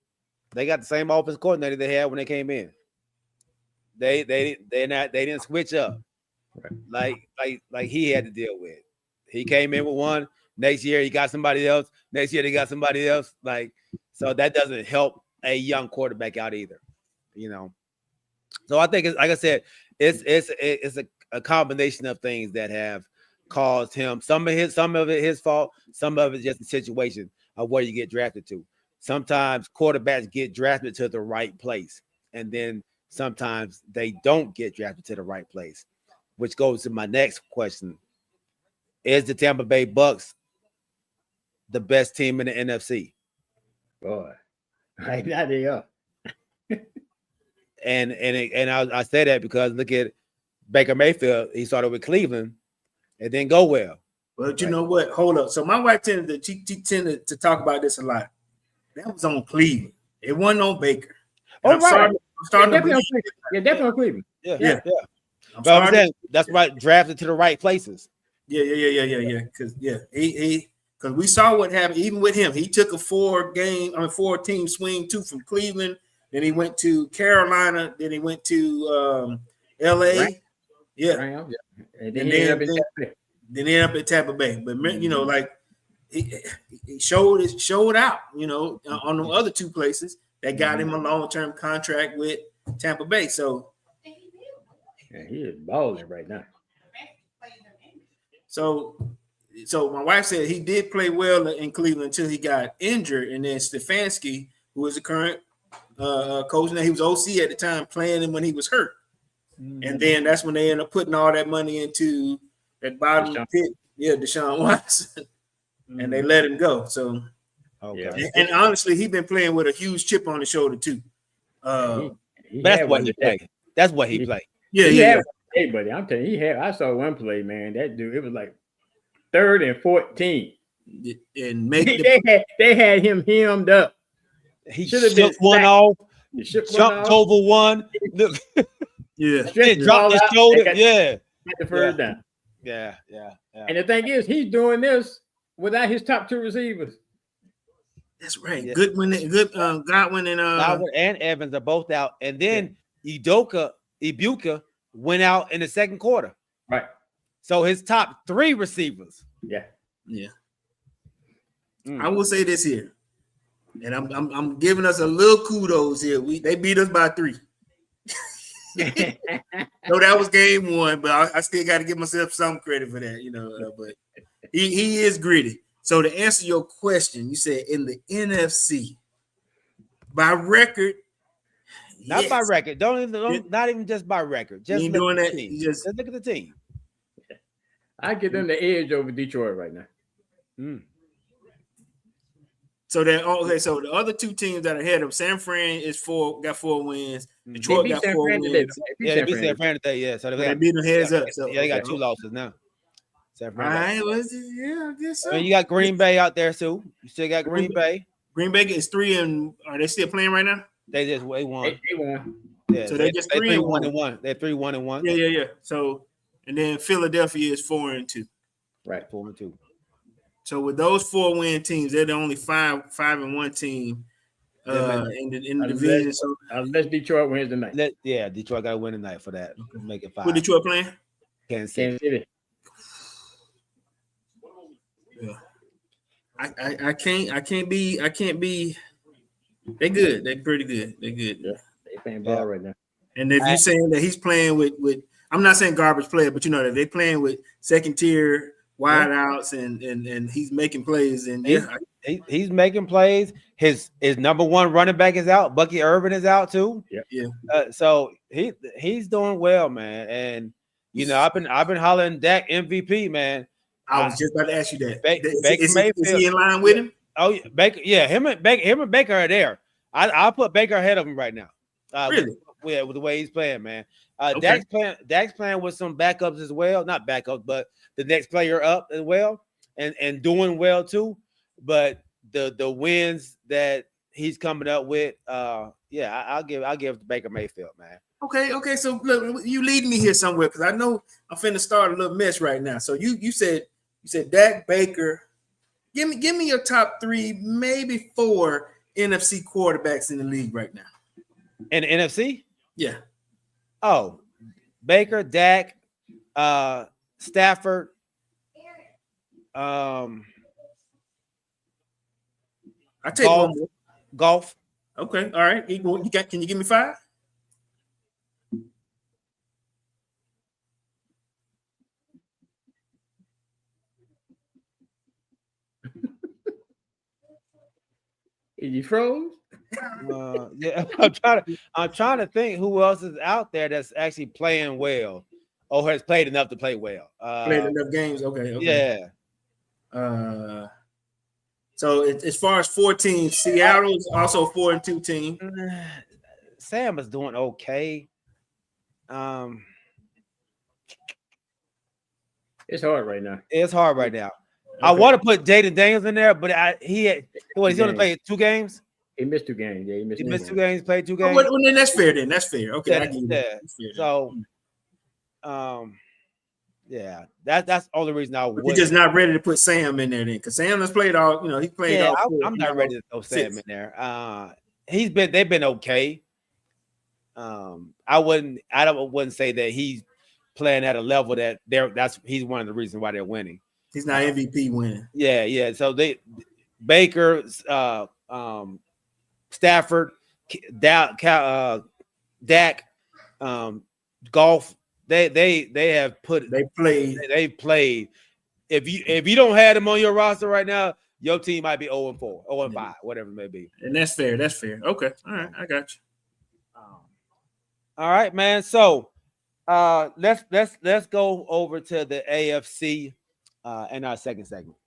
they got the same offense coordinator they had when they came in. They didn't switch up like he had to deal with. He came in with one. Next year he got somebody else. Next year they got somebody else. So that doesn't help a young quarterback out either. So I think, like I said, it's a combination of things that have caused him. Some of it his fault. Some of it just the situation of where you get drafted to. Sometimes quarterbacks get drafted to the right place, and then sometimes they don't get drafted to the right place, which goes to my next question: is the Tampa Bay Bucks the best team in the NFC. Boy, right now they are. And I say that because look at Baker Mayfield. He started with Cleveland. It didn't go well. But you know what? Hold up. So my wife tended to talk about this a lot. That was on Cleveland. It wasn't on Baker. Oh, I'm right. starting to believe. Definitely on Cleveland. Yeah. But I'm saying that's right. Drafted to the right places. Yeah. Because we saw what happened even with him. He took a 4-team swing too from Cleveland. Then he went to Carolina. Then he went to LA. Right. Yeah. Right. And then he ended up in Tampa Bay. Then he ended up at Tampa Bay. But you know, like he showed out, you know, on the other two places that got him a long-term contract with Tampa Bay. So yeah, he is balling right now. So my wife said he did play well in Cleveland until he got injured, and then Stefanski, who was the current coach, now he was OC at the time, playing him when he was hurt, and then that's when they ended up putting all that money into that bottom pit, Deshaun Watson, and they let him go. So, and honestly, he's been playing with a huge chip on his shoulder too. That's what he played. That's what he played. Yeah. Hey, buddy, I'm telling you, I saw one play, man. That dude, it was like 3rd and 14. And they had him hemmed up. He shook one off, jumped over one. Look, dropped his shoulder. Got the first down. Yeah. And the thing is, he's doing this without his top 2 receivers. That's right. Yeah. Godwin and Evans are both out, and then Ibuka went out in the second quarter. Right. So his top 3 receivers. Yeah. I will say this here, and I'm giving us a little kudos here. They beat us by 3. No, that was game 1, but I still got to give myself some credit for that, you know. But he is gritty. So to answer your question, you said in the NFC by record. Not by record. Not even just by record. Just doing that. Just look at the team. I give them the edge over Detroit right now. So so the other 2 teams that are ahead of San Fran got 4 wins. Detroit got 4 wins. They beat San Fran today. Yeah, so they beat them heads up. So they got 2 losses now. All right, I guess so. You got Green Bay out there too. You still got Green Bay. Green Bay is 3 and are they still playing right now? They won. They won. Yeah, so they just 3-1. They're 3-1. Yeah. So and then Philadelphia is 4-2. Right, 4-2. So with those 4 win teams, they're the only 5-1 team in the division. So unless Detroit wins tonight. Detroit got to win tonight for that. Make it 5. Who Detroit playing? Kansas City. Yeah. I can't be. They're good. They're pretty good. They're good. Yeah, they playing ball right now. And if you're saying that he's playing with, I'm not saying garbage player, but you know that they're playing with second tier wideouts and he's making plays and he's making plays. His number 1 running back is out. Bucky Irvin is out too. Yeah. So he's doing well, man. And you know I've been hollering Dak MVP, man. I was just about to ask you that. Is he in line with him? Oh, Baker. Yeah, him and Baker are there. I'll put Baker ahead of him right now. Really? With the way he's playing, man. Okay. Dak's playing with some backups as well. Not backups, but the next player up as well, and doing well too. But the wins that he's coming up with, I'll give Baker Mayfield, man. Okay. So look, you leading me here somewhere because I know I'm finna start a little mess right now. So you said Dak, Baker. Give me your top 3, maybe 4 NFC quarterbacks in the league right now. In the NFC? Yeah. Oh, Baker, Dak, Stafford. I take one more. Golf. Okay. All right. Can you give me 5? You froze? Yeah, I'm trying to think who else is out there that's actually playing well or has played enough to play well. Played enough games. Okay. Yeah. So as far as 4 teams, Seattle is also 4-2 team. Sam is doing okay. It's hard right now. It's hard right now. Okay. I want to put Jaden Daniels in there, but he's only played 2 games. He missed 2 games. Yeah, He missed 2 games, played 2 games. Well, then that's fair. That's fair. Okay, Yeah, I get it. That's fair. So, yeah, that's the only reason I would. You're just not ready to put Sam in there then, because Sam has played all. He played. Yeah, all 4, I'm not ready to throw Sam in there. They've been okay. I wouldn't say that he's playing at a level that he's one of the reasons why they're winning. He's not MVP winning. Yeah. So Baker, Stafford, Dak, Golf. They've played. If you don't have them on your roster right now, your team might be 0-4, 0-5, whatever it may be. And that's fair. That's fair. Okay. All right. I got you. All right, man. So let's go over to the AFC in our second segment.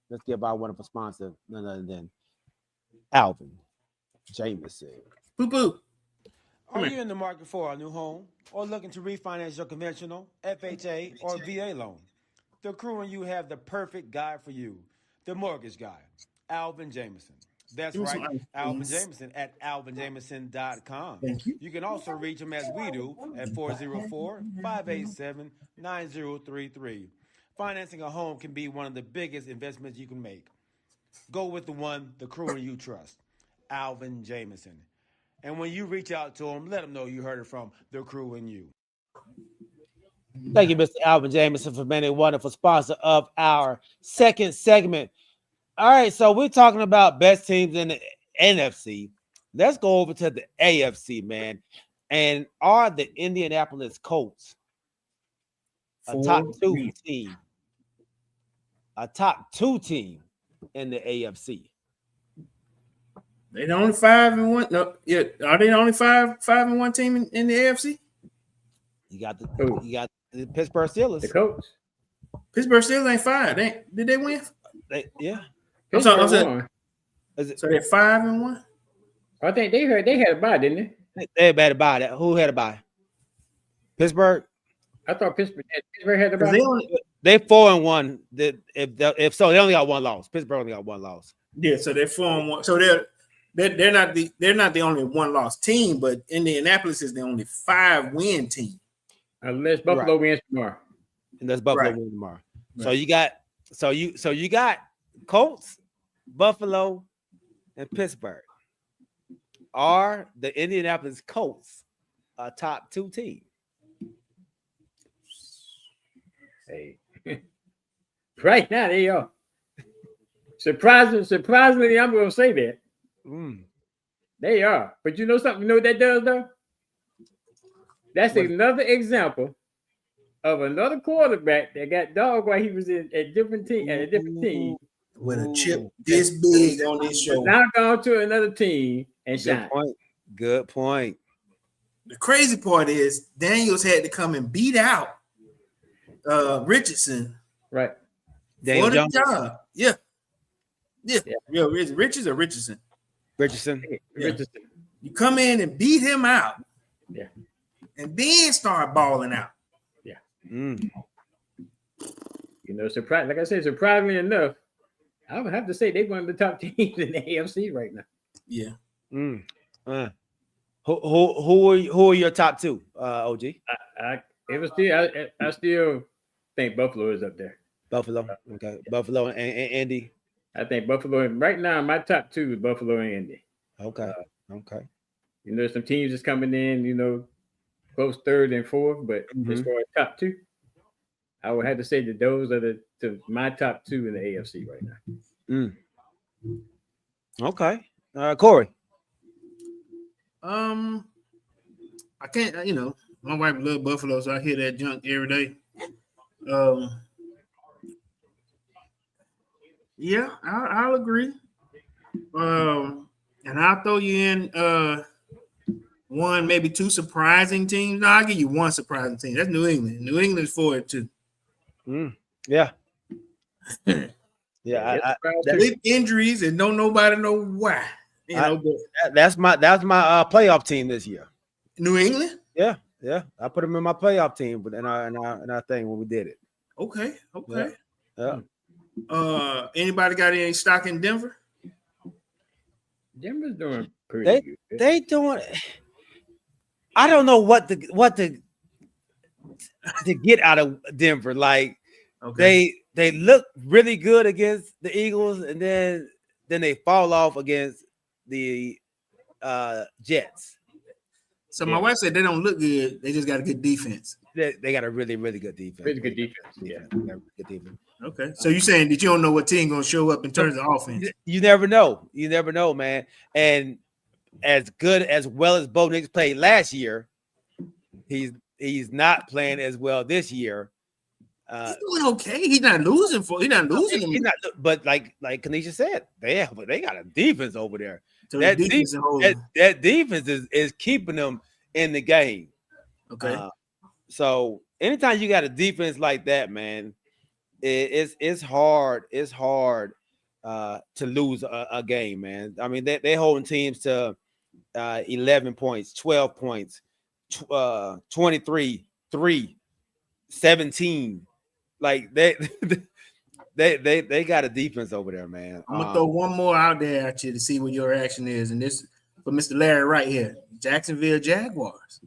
Let's give our wonderful sponsor none other than Alvin Jameson. Boo boo. Are you in the market for a new home or looking to refinance your conventional, FHA, or VA loan? The Crew and you have the perfect guy for you, the mortgage guy, Alvin Jameson. That's right, Alvin Jameson at alvinjameson.com. Thank you. You can also reach him as we do at 404-587-9033. Financing a home can be one of the biggest investments you can make. Go with the one the Crew and you trust, Alvin Jameson. And when you reach out to him, let him know you heard it from the Crew and you. Thank you, Mr. Alvin Jameson, for being a wonderful sponsor of our second segment. All right, so we're talking about best teams in the NFC. Let's go over to the AFC, man. And are the Indianapolis Colts a top 2 team? A top 2 team in the AFC? They the only 5-1. No, yeah. Are they the only 5-1 team in the AFC? You got the Pittsburgh Steelers. The Colts. Pittsburgh Steelers ain't 5. Did they win? Yeah. I'm sorry. So they're 5-1. I think they had a bye, didn't they? They had a bye. Who had a bye? Pittsburgh. I thought Pittsburgh had a bye. They 4-1. If so, they only got 1 loss. Pittsburgh only got 1 loss. Yeah, so they're 4-1. So they're not the only 1-loss team, but Indianapolis is the only 5-win team. Unless Buffalo wins tomorrow. Unless Buffalo wins tomorrow. Right. So you got Colts, Buffalo, and Pittsburgh. Are the Indianapolis Colts a top 2 team? Hey, right now they are. Surprisingly, I'm going to say that. They are. But you know something? You know what that does, though? That's another example of another quarterback that got dogged while he was at a different team. With a chip this big on his shoulder. Now gone to another team and shine. Good point. The crazy part is Daniels had to come and beat out Richardson. Right. For the job. Yeah. Is it Richards or Richardson? Richardson. You come in and beat him out. Yeah. And then start balling out. Yeah. Like I said, surprisingly enough, I would have to say they're one of the top teams in the AFC right now. Yeah. Who are your top 2, OG? I still think Buffalo is up there. Buffalo. Okay. Buffalo and Indy. I think Buffalo. Right now, my top 2 is Buffalo and Indy. Okay. Okay. Some teams is coming in, close 3rd and 4th, but as far as top 2, I would have to say that those are my top 2 in the AFC right now. Okay. Corey. I can't, my wife loves Buffalo, so I hear that junk every day. Yeah, I'll agree. And I'll throw you in 1, maybe 2 surprising teams. No, I'll give you 1 surprising team. That's New England. New England's 4-2. Yeah. Yeah, with injuries and don't nobody know why. You know, but that's my playoff team this year. New England. Yeah, I put them in my playoff team, but in our thing when we did it. Okay. Yeah. Anybody got any stock in Denver? Denver's doing pretty good. They doing. I don't know what to get out of Denver. Like they look really good against the Eagles, and then they fall off against the Jets. So my wife said they don't look good. They just got a good defense. They got a really, really good defense. Really good defense. Yeah. Good defense. Okay. So you're saying that you don't know what team gonna show up in terms of offense? You never know. You never know, man. And as well as Bo Nix played last year, he's not playing as well this year. He's doing okay. He's not losing. He's not. But like Kanisha said, they got a defense over there. So that defense is keeping them in the game. Okay. So anytime you got a defense like that, man, it's hard. It's hard to lose a game, man. I mean, they holding teams to 11 points, 12 points, 23, 3, 17. Like they got a defense over there, man. I'm gonna throw one more out there at you to see what your reaction is, and this for Mr. Larry right here. Jacksonville Jaguars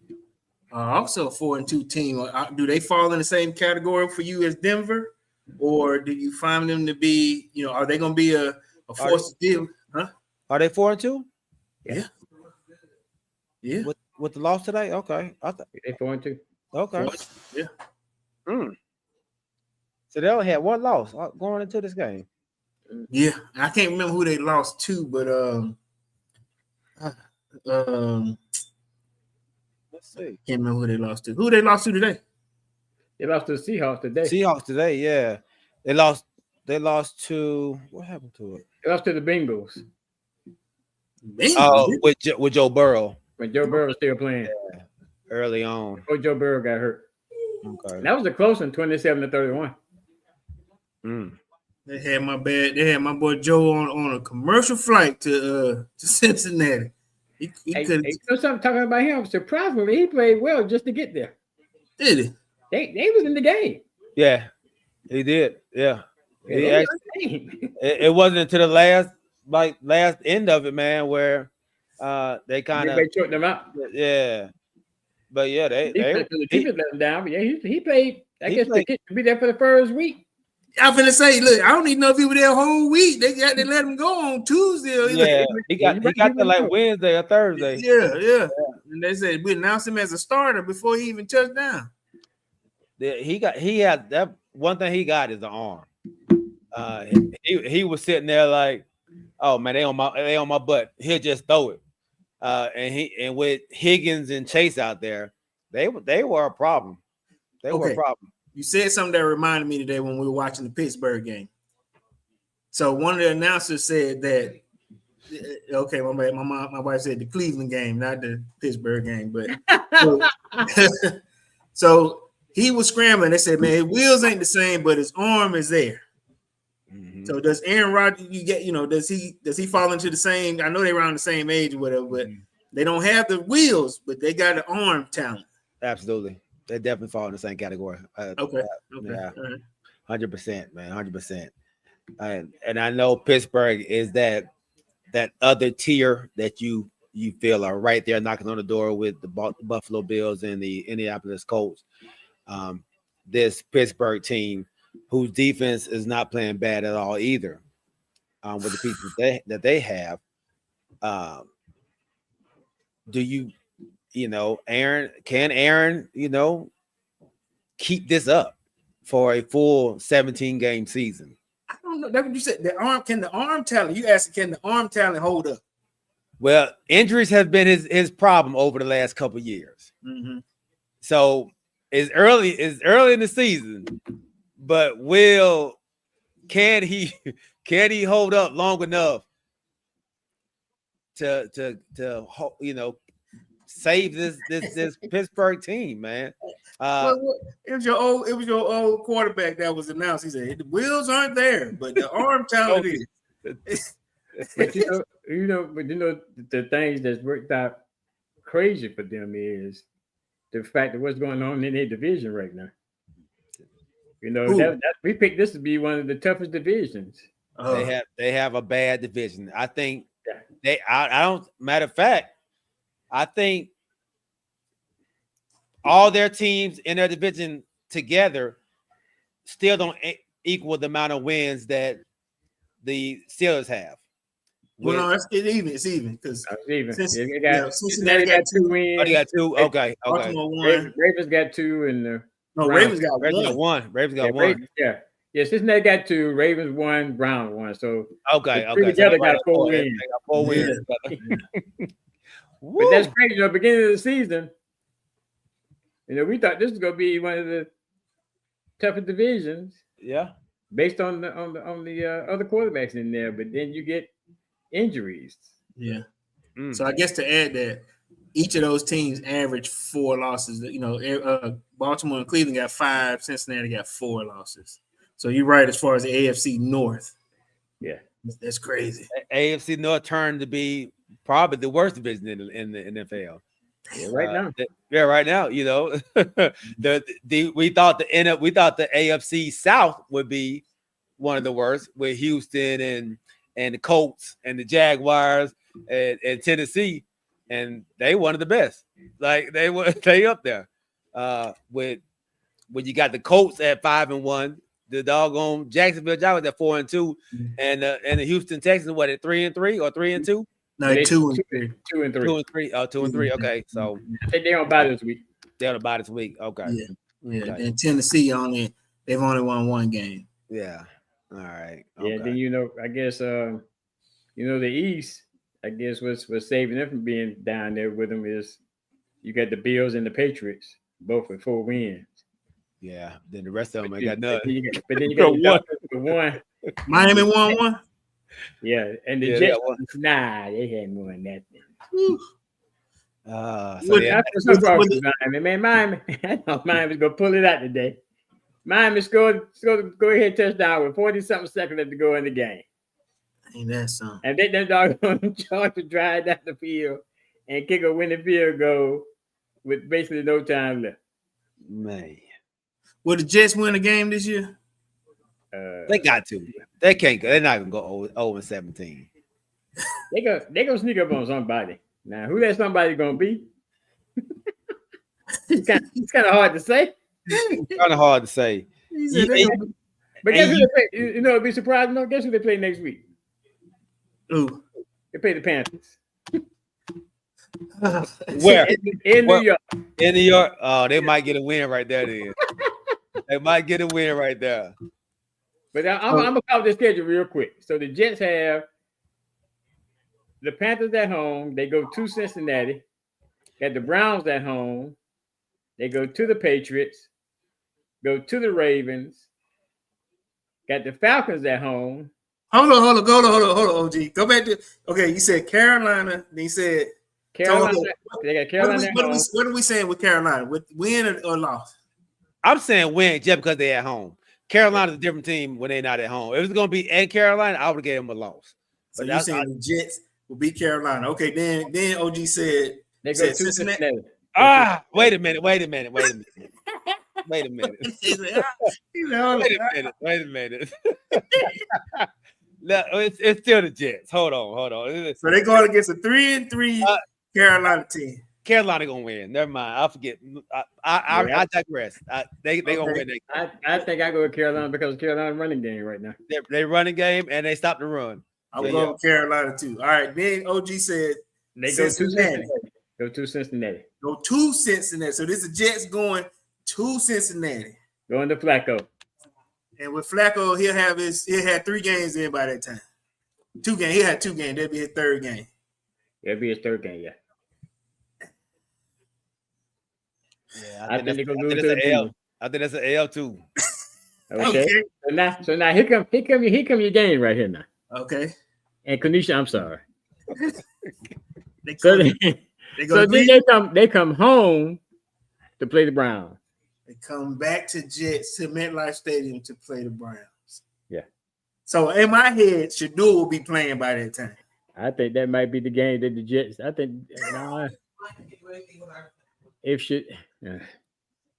are also a 4-2 team. Do they fall in the same category for you as Denver, or do you find them to be, are they going to be a force to deal? Huh? Are they 4-2? Yeah. With the loss today? Okay. They 4-2. Okay. Yeah. So they only had one loss going into this game. Yeah, I can't remember who they lost to, but let's see. Can't remember who they lost to. Who they lost to today? They lost to the Seahawks today. Seahawks today, yeah. They lost to what happened to it? They lost to the Bengals. Oh, with Joe Burrow. When Joe Burrow was still playing. Yeah, early on. Before Joe Burrow got hurt. Okay. And that was a close one, 27-31. They had my boy Joe on a commercial flight to Cincinnati. He could. Hey, something talking about him. Surprisingly, he played well just to get there. Did he? They was in the game. Yeah, he did. Yeah, it wasn't until the last end of it, man, where they kind of choked them out. Yeah, but yeah, they let him down. But yeah, he played. I guess they could be there for the first week. I'm finna say, look, I don't even know if he was there a whole week. They let him go on Tuesday. Yeah, he got there like Wednesday or Thursday. Yeah. And they said we announced him as a starter before he even touched down. Yeah, he had that one thing he got is the arm. He was sitting there like, oh man, they on my butt. He'll just throw it. And with Higgins and Chase out there, they were a problem. They were a problem. You said something that reminded me today when we were watching the Pittsburgh game. So one of the announcers said that, okay, my wife said the Cleveland game, not the Pittsburgh game, but so he was scrambling. They said, man, his wheels ain't the same, but his arm is there. Mm-hmm. So does Aaron Rodgers, does he fall into the same? I know they're around the same age or whatever, but they don't have the wheels, but they got the arm talent. Absolutely. They definitely fall in the same category. Okay. Yeah, 100%, man, 100%. And I know Pittsburgh is that other tier that you feel are right there knocking on the door with the Buffalo Bills and the Indianapolis Colts. This Pittsburgh team, whose defense is not playing bad at all either, with the pieces that they have. Do you? Aaron, keep this up for a full 17 game season? I don't know. That's what you said. Can the arm talent? You asked, can the arm talent hold up? Well, injuries have been his problem over the last couple of years. Mm-hmm. So it's early in the season, but can he hold up long enough to save this Pittsburgh team, man? It was your old quarterback that was announced. He said the wheels aren't there, but the arm talent is. But the things that's worked out crazy for them is the fact of what's going on in their division right now. We picked this to be one of the toughest divisions. They have a bad division. I think I don't. Matter of fact, I think all their teams in their division together still don't equal the amount of wins that the Steelers have. Well, no, it's even because Cincinnati got 2 wins. Oh, they got 2. Okay. Ravens got 2, and Ravens got 1. Ravens got 1. Yeah, Cincinnati got 2. Ravens 1. Browns 1. So okay. Together got 4 wins. They got 4 wins. But that's crazy. At the beginning of the season, we thought this was going to be one of the toughest divisions. Yeah, based on the other quarterbacks in there, but then you get injuries. Yeah. So I guess to add that, each of those teams averaged 4 losses. Baltimore and Cleveland got 5. Cincinnati got 4 losses. So you're right as far as the AFC North. Yeah, that's crazy. AFC North turned to be probably the worst division in the NFL. Yeah, right now. Right now, we thought the AFC South would be one of the worst with Houston and the Colts and the Jaguars and Tennessee, and they one of the best. Like they up there. When you got the Colts at 5-1, the doggone Jacksonville Jaguars at 4-2, and the Houston Texans at 3-3 or 3-2. No, 2-3. 2-3. 2-3. Oh, 2-3. Okay, so I think they're on bye this week. They're on bye this week. Okay. Yeah. Okay. And Tennessee they've only won 1 game. Yeah. All right. Okay. Yeah. Then I guess the East. I guess what's saving them from being down there with them is you got the Bills and the Patriots both with 4 wins. Yeah. Then the rest of them ain't got nothing. But then you got one. Miami won 1. Yeah, and the Jets, they hadn't won that. Miami. I thought Miami was gonna pull it out today. Miami scored go ahead touchdown with 40-something seconds left to go in the game. Ain't that something? And they doggone charge to drive down the field and kick a winning field goal with basically no time left. Man, will the Jets win a game this year? They got to. They can't. They're not gonna go 0-17. They gonna sneak up on somebody. Now, who that somebody gonna be? It's kind of hard to say. Kind of hard to say. But guess who they play? It'd be surprising. No, guess who they play next week? Who? They play the Panthers. Where? In New York. In New York. Oh, they might get a win right there. Then they might get a win right there. But I'm gonna cover the schedule real quick. So the Jets have the Panthers at home. They go to Cincinnati. Got the Browns at home. They go to the Patriots. Go to the Ravens. Got the Falcons at home. Hold on, OG. Go back to you said Carolina. Then you said Carolina. They got Carolina. What are we saying with Carolina? With win or loss? I'm saying win just because they're at home. Carolina's a different team when they're not at home. If it's going to be at Carolina, I would give them a loss. So you're saying the Jets will beat Carolina. Okay, then OG said they go to Cincinnati. Wait a minute. Wait a minute. No, it's still the Jets. Hold on. So they're going against a 3-3 Carolina team. Carolina gonna win. Never mind. I forget. I digress. They gonna win. I think I go with Carolina because Carolina running game right now. They running game and they stop the run. I'm going with Carolina too. All right. Then OG said they go to Cincinnati. Go to Cincinnati. So this is Jets going to Cincinnati. Going to Flacco. And with Flacco, he'll had 3 games in by that time. 2 games. He had 2 games. That'd be his 3rd game. That'd be his 3rd game, yeah. Yeah, I think that's an L. I think that's an L too. Okay. So now here come your game right here now. Okay. And Kanisha, I'm sorry. They come home to play the Browns. They come back to MetLife Stadium to play the Browns. Yeah. So in my head, Shador will be playing by that time. I think that might be the game that the Jets. I think if should.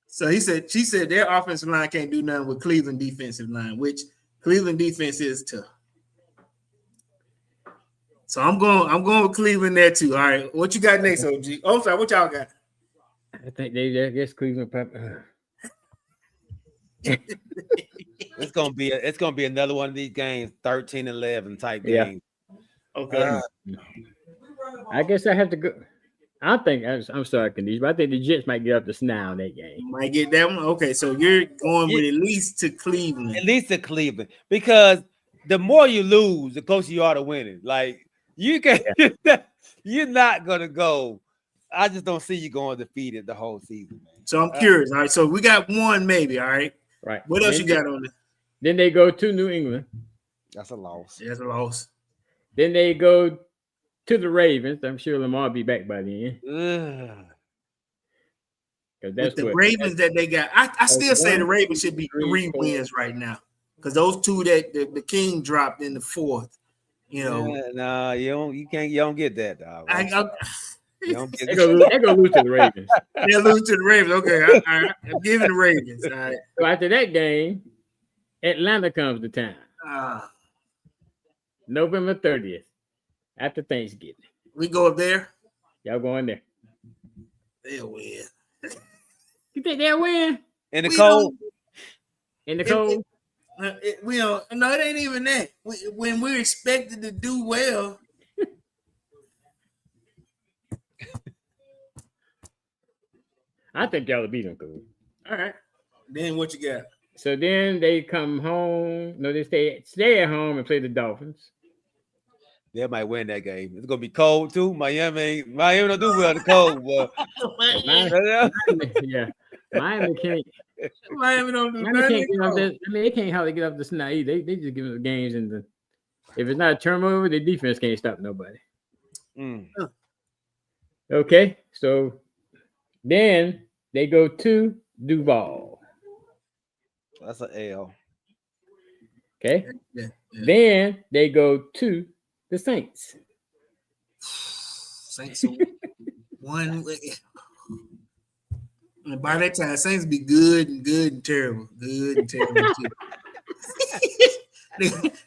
So she said their offensive line can't do nothing with Cleveland defensive line, which Cleveland defense is tough. So I'm going with Cleveland there too. All right, what you got next, OG? Oh, I'm sorry, what y'all got? I think I guess Cleveland. It's gonna be another one of these games, 13-11 type game. Okay. I guess I have to go. I'm sorry, Kanisha, but I think the Jets might get up the snow in that game. Might get that one. Okay, so you're going with at least to Cleveland. At least to Cleveland, because the more you lose, the closer you are to winning. Like you can, you're not gonna go. I just don't see you going defeated the whole season, man. So I'm curious. All right, so we got one maybe. All right. Right. What else you got on it? Then they go to New England. That's a loss. That's a loss. Then they go to the Ravens. I'm sure Lamar will be back by then. With the Ravens that they got, I still say the Ravens should be 3 wins right now, because those two that the King dropped in the fourth. You know, no, you don't get that, dog. They're gonna lose to the Ravens. They'll lose to the Ravens. Okay, all right. I'm giving the Ravens. All right. So after that game, Atlanta comes to town. November 30th, after Thanksgiving. We go up there. Y'all going there? They'll win. You think they'll win? In the cold? In the cold? We don't. No, it ain't even that. When we're expected to do well. I think y'all will beat them, cool. All right. Then what you got? So then they come home. No, they stay at home and play the Dolphins. They might win that game. It's gonna be cold too. Miami don't do well in the cold, but Miami can't. Miami don't do Miami can't get up the, I mean, they can't hardly get up the snow. They just give them the games, and if it's not a turnover, the defense can't stop nobody. Okay, so then they go to Duval. That's an L. Okay. Yeah. Then they go to the Saints. Saints one way. And by that time, Saints be good and terrible. Good and terrible too.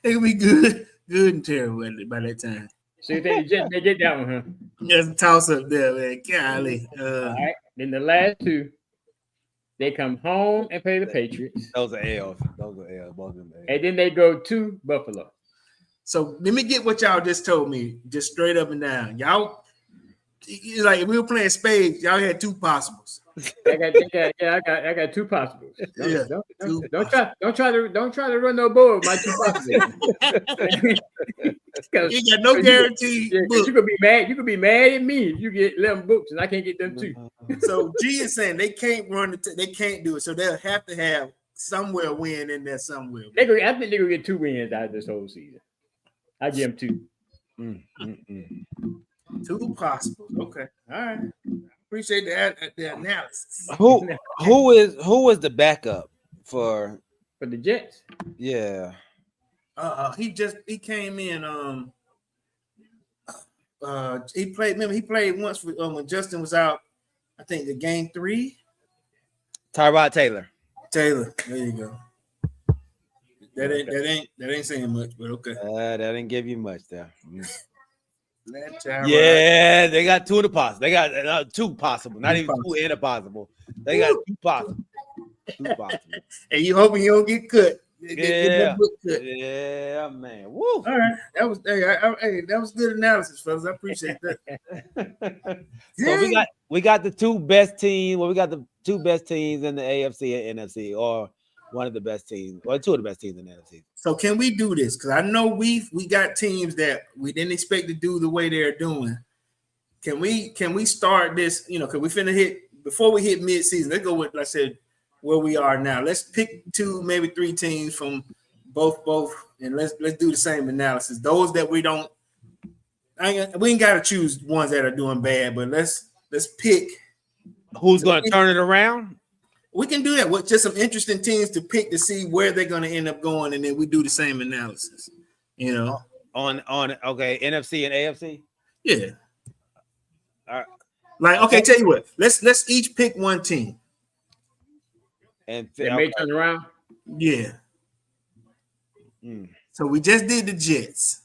they be good and terrible by that time. So you think they get that one, huh? There's a toss up there, man. Golly. All right. Then the last two, they come home and play the Patriots. Those are L's. Both of them L's. And then they go to Buffalo. So let me get what y'all just told me, just straight up and down. Y'all, like if we were playing spades, y'all had two possibles. I got two possibles. Don't try to run no board with my two possibles. You got no guarantee. You could be mad. You could be mad at me if you get 11 books and I can't get them too. So G is saying they can't they can't do it. So they'll have to have somewhere win in there somewhere. I think they're gonna get 2 wins out of this whole season. I give them 2. 2 possible. Okay. All right. Appreciate the analysis. Who is the backup for the Jets? Yeah. He came in. He played. Remember, he played once when Justin was out. I think the game 3. Tyrod Taylor. There you go. That ain't saying much, but okay. That didn't give you much there. Yeah, they got 2 in the possible. They got 2 possible, not even 2 in a possible. They got 2 possible. 2 possible. And you hoping you don't get cut. Yeah, man. Woo. All right, that was good analysis, fellas. I appreciate that. So we got the 2 best teams. Well, we got the 2 best teams in the AFC and NFC, or one of the best teams, or 2 of the best teams in the NFC. So can we do this? Because I know we got teams that we didn't expect to do the way they're doing. Can we start this? You know, because we finna hit before we hit mid-season. Let's go with, like I said, where we are now. Let's pick 2, maybe 3 teams from both, and let's do the same analysis. Those that we ain't got to choose ones that are doing bad, but let's pick who's going to turn it around. We can do that with just some interesting teams to pick to see where they're going to end up going, and then we do the same analysis. You know, on okay, NFC and AFC. yeah. All right. Like, okay, tell you what, let's each pick one team. And They may turn around. Yeah. So we just did the Jets.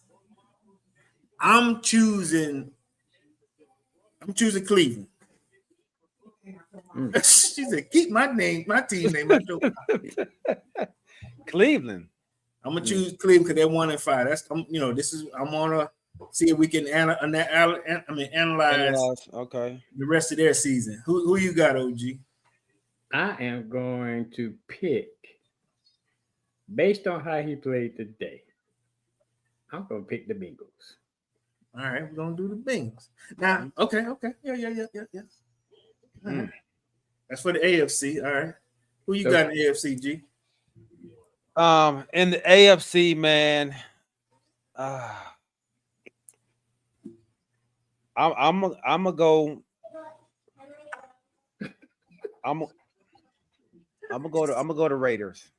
I'm choosing Cleveland. She said, keep my team name out your pocket. Cleveland. I'm gonna choose Cleveland because they're 1-5. That's I'm gonna see if we can analyze Okay. the rest of their season. Who you got, OG? I am going to pick based on how he played today. I'm gonna pick the Bengals. All right, we're gonna do the Bengals. Now, okay. Yeah. All right. That's for the AFC. All right. Who you got in the AFC, G? In the AFC, man, I'm gonna go. I'm gonna go to Raiders.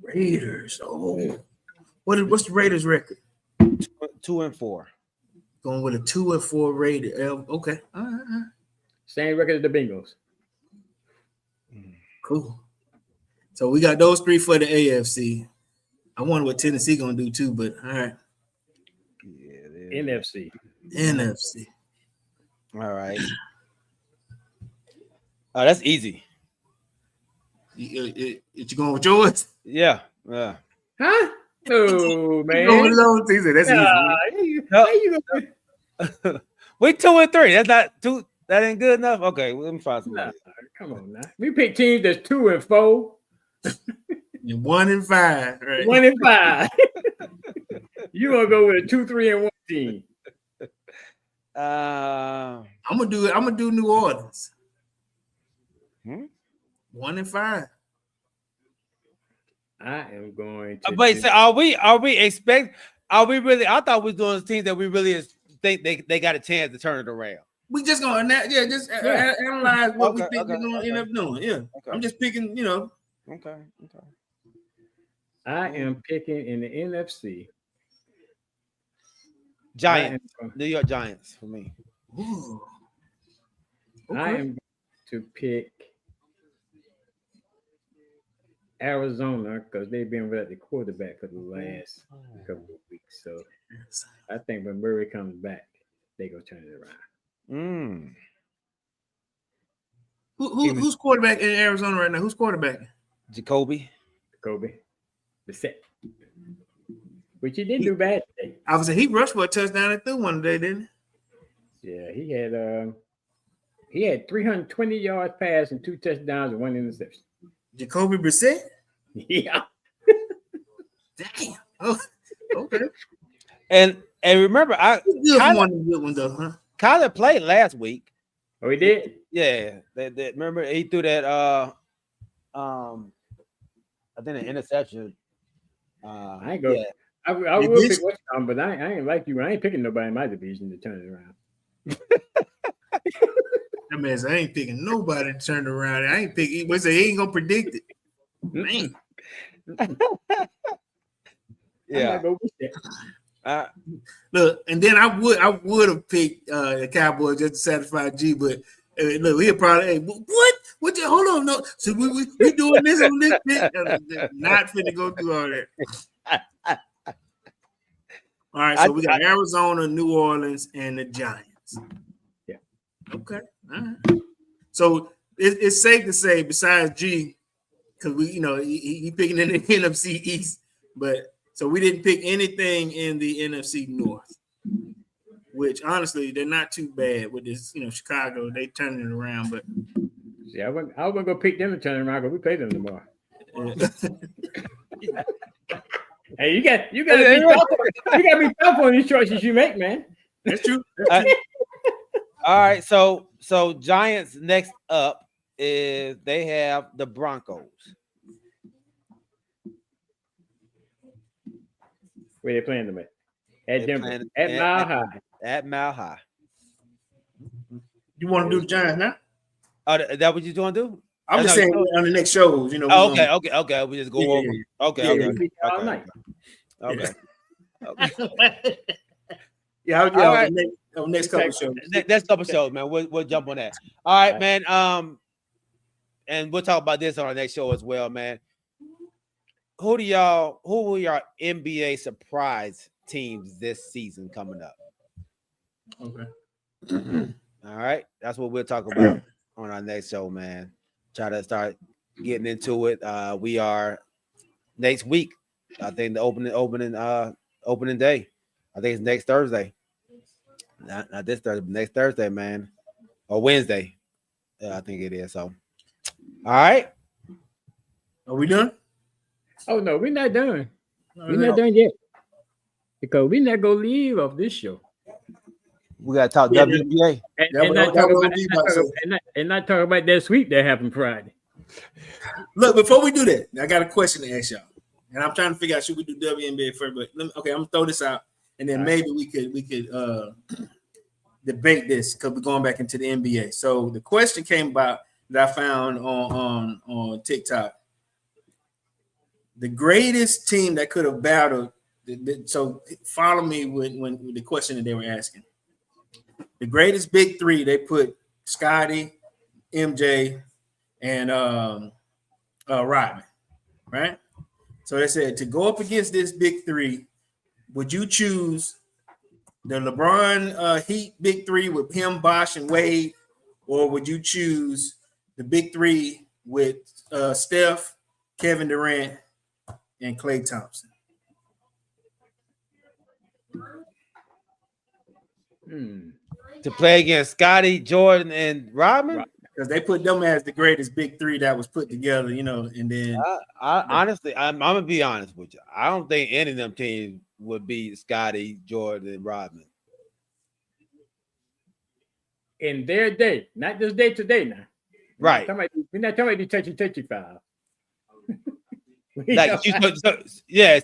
Raiders. Oh, what's the Raiders record? 2-4. Going with a 2-4 Raider. Okay. All right. Same record as the Bengals. Cool. So we got those three for the AFC. I wonder what Tennessee gonna do too, but all right. Yeah, NFC. All right. Oh, that's easy. You going with yours? Yeah. Huh? Oh man. Going with those? He said, that's easy. How you gonna... We 2-3. That's not two. That ain't good enough. Okay, let me find some. Come on now. We pick teams that's 2-4. You're 1-5, right? 1-5. You gonna go with a 2-3-1 team? I'm gonna do New Orleans. 1-5. I am going to. But so are we really? I thought we was doing teams that we really think they got a chance to turn it around. We just gonna analyze what we think we're gonna end up doing. Yeah, Okay. I'm just picking. Okay. I am picking in the NFC. Giants, New York Giants for me. Ooh. Okay. I am going to pick Arizona because they've been without the quarterback for the last couple of weeks. So I think when Murray comes back, they're gonna turn it around. Who's quarterback in Arizona right now? Who's quarterback? Jacoby. The set. Which he didn't do bad today. I was saying he rushed for a touchdown and threw one today, didn't he? Yeah, he had 320 yards pass and 2 touchdowns and 1 interception. Jacoby Brissett? Yeah. Damn. Oh, okay. And remember, Kyler played last week. Oh, he did? Yeah. Remember he threw that I think an interception. I ain't go. Yeah. I will pick Washington, but I ain't like you. I ain't picking nobody in my division to turn it around. That man said, I ain't picking nobody to turn it around. I ain't picking. He ain't gonna predict it. Man. Yeah. Look, and then I would have picked the Cowboys just to satisfy G, but look, he'll probably what? Hold on, no. So we doing this on this bit. Not finna go through all that. All right, so we got Arizona, New Orleans, and the Giants. Yeah. Okay. All right. So it's safe to say, besides G, because he picking in the NFC East, but so we didn't pick anything in the NFC North, which honestly they're not too bad with this. Chicago, they turning it around, but yeah, I was gonna go pick them to turn it around because we play them tomorrow. Hey, you got to be thoughtful on these choices you make, man. That's true. All right, so Giants next up is they have the Broncos. Where they playing them at Denver, at Mile High. At Mile High. You want to do the Giants now? Is that what you want to do? I'm That's just how saying you on the next shows, you know. Oh, we're okay. We just go Yeah, over. yeah, Okay, yeah, okay, yeah. All okay, night. okay. gonna- yeah, All right. on the next couple of shows. Next couple shows, man. We'll jump on that. All right, man. And we'll talk about this on our next show as well, man. Who were your NBA surprise teams this season coming up? Okay. All right, that's what we'll talk about on our next show, man. Try to start getting into it. We are next week. I think the opening day. I think it's next Thursday. Not this Thursday, but next Thursday, man, or Wednesday. I think it is. So, all right. Are we done? Oh no, we're not done. No, We're not done yet. Because we're not gonna leave off this show. We gotta talk Yeah, WNBA. And not talk about that sweep that happened Friday. Look, before we do that, I got a question to ask y'all. And I'm trying to figure out should we do WNBA first, but I'm gonna throw this out, and then maybe we could debate this because we're going back into the NBA. So the question came about that I found on TikTok. The greatest team that could have battled. So follow me when the question that they were asking. The greatest big three, they put Scotty, MJ, and Rodman, right? So they said to go up against this big three, would you choose the LeBron Heat big three with Pim, Bosh, and Wade, or would you choose the big three with Steph, Kevin Durant, and Klay Thompson? To play against Scotty, Jordan, and Rodman? Because they put them as the greatest big three that was put together, you know, and then I honestly, I'm gonna be honest with you. I don't think any of them teams would beat Scotty, Jordan, and Rodman. In their day, not this day today now. Right. We're not talking about the touchy foul.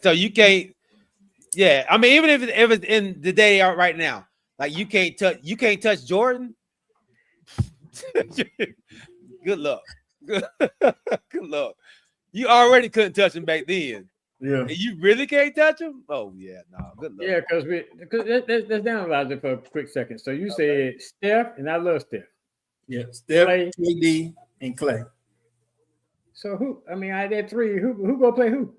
So you can't. Yeah, I mean, even if it's in the day right now, like you can't touch Jordan. Good luck. Good luck. You already couldn't touch him back then. Yeah. And you really can't touch him? Oh yeah, no. Good luck. Yeah, because let's analyze it for a quick second. So you said Steph, and I love Steph. Yeah, Steph, Klay. KD, and Klay. So who? I mean, I did three. Who gonna play who?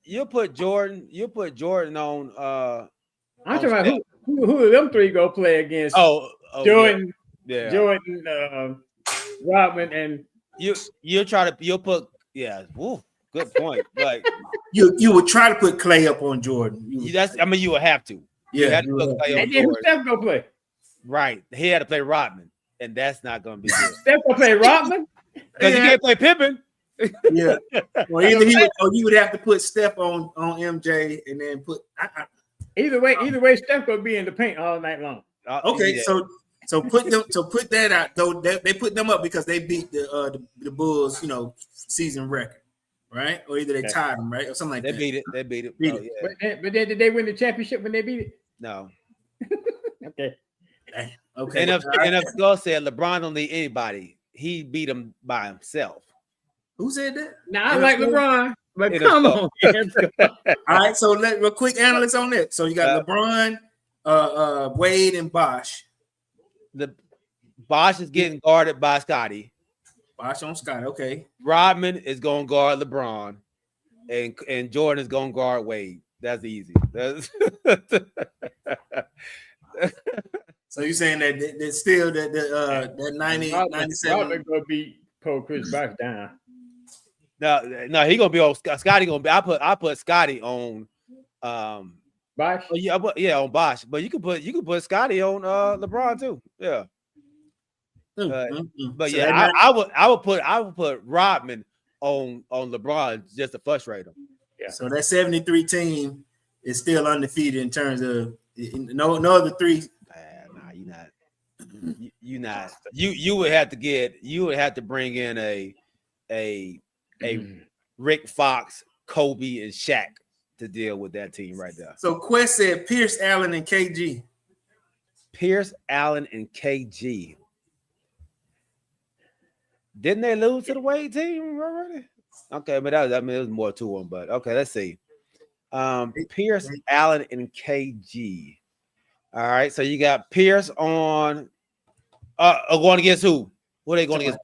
You put Jordan. You put Jordan on. I'm talking about who of them three go play against? Jordan, yeah. Jordan, Rodman, and you'll put Woo, good point. Like you would try to put Klay up on Jordan. You would have to. Yeah. You had to put Klay on and then who Steph go play? Right, he had to play Rodman, and that's not going to be good. Steph gonna play Rodman because he can't play Pippen. Yeah, or you would have to put Steph on MJ, and then put. Either way, Steph gonna be in the paint all night long. Okay, so put that out though. They put them up because they beat the Bulls, season record, right? Or either they tied them, right, or something like that. They beat it. Yeah. But then did they win the championship when they beat it? No. Okay. Okay. And if Skull said LeBron don't need anybody, he beat him by himself. Who said that? Now I like LeBron, but come on. All right, so real quick analysis on that. So you got LeBron, Wade, and Bosh. The Bosh is getting guarded by Scotty. Bosh on Scotty, okay. Rodman is going to guard LeBron, and Jordan is going to guard Wade. That's easy. So you're saying that still that 90, 97 Rodman gonna beat Chris Bosh down. No, he gonna be on Scotty. Gonna be. I put Scotty on. Bosh. On Bosh. But you can put Scotty on LeBron too. Yeah. But so yeah, I would put Rodman on LeBron just to frustrate him. Yeah. So that 73 team is still undefeated in terms of no other three. Nah, you're not. You would have to bring in a Rick Fox, Kobe, and Shaq to deal with that team right there. So Quest said Pierce, Allen, and KG. Pierce, Allen, and KG. Didn't they lose to the Wade team already? Okay, but it was more to them. But okay, let's see. Pierce, Allen, and KG. All right, so you got Pierce on. Going against who? Who are they going against?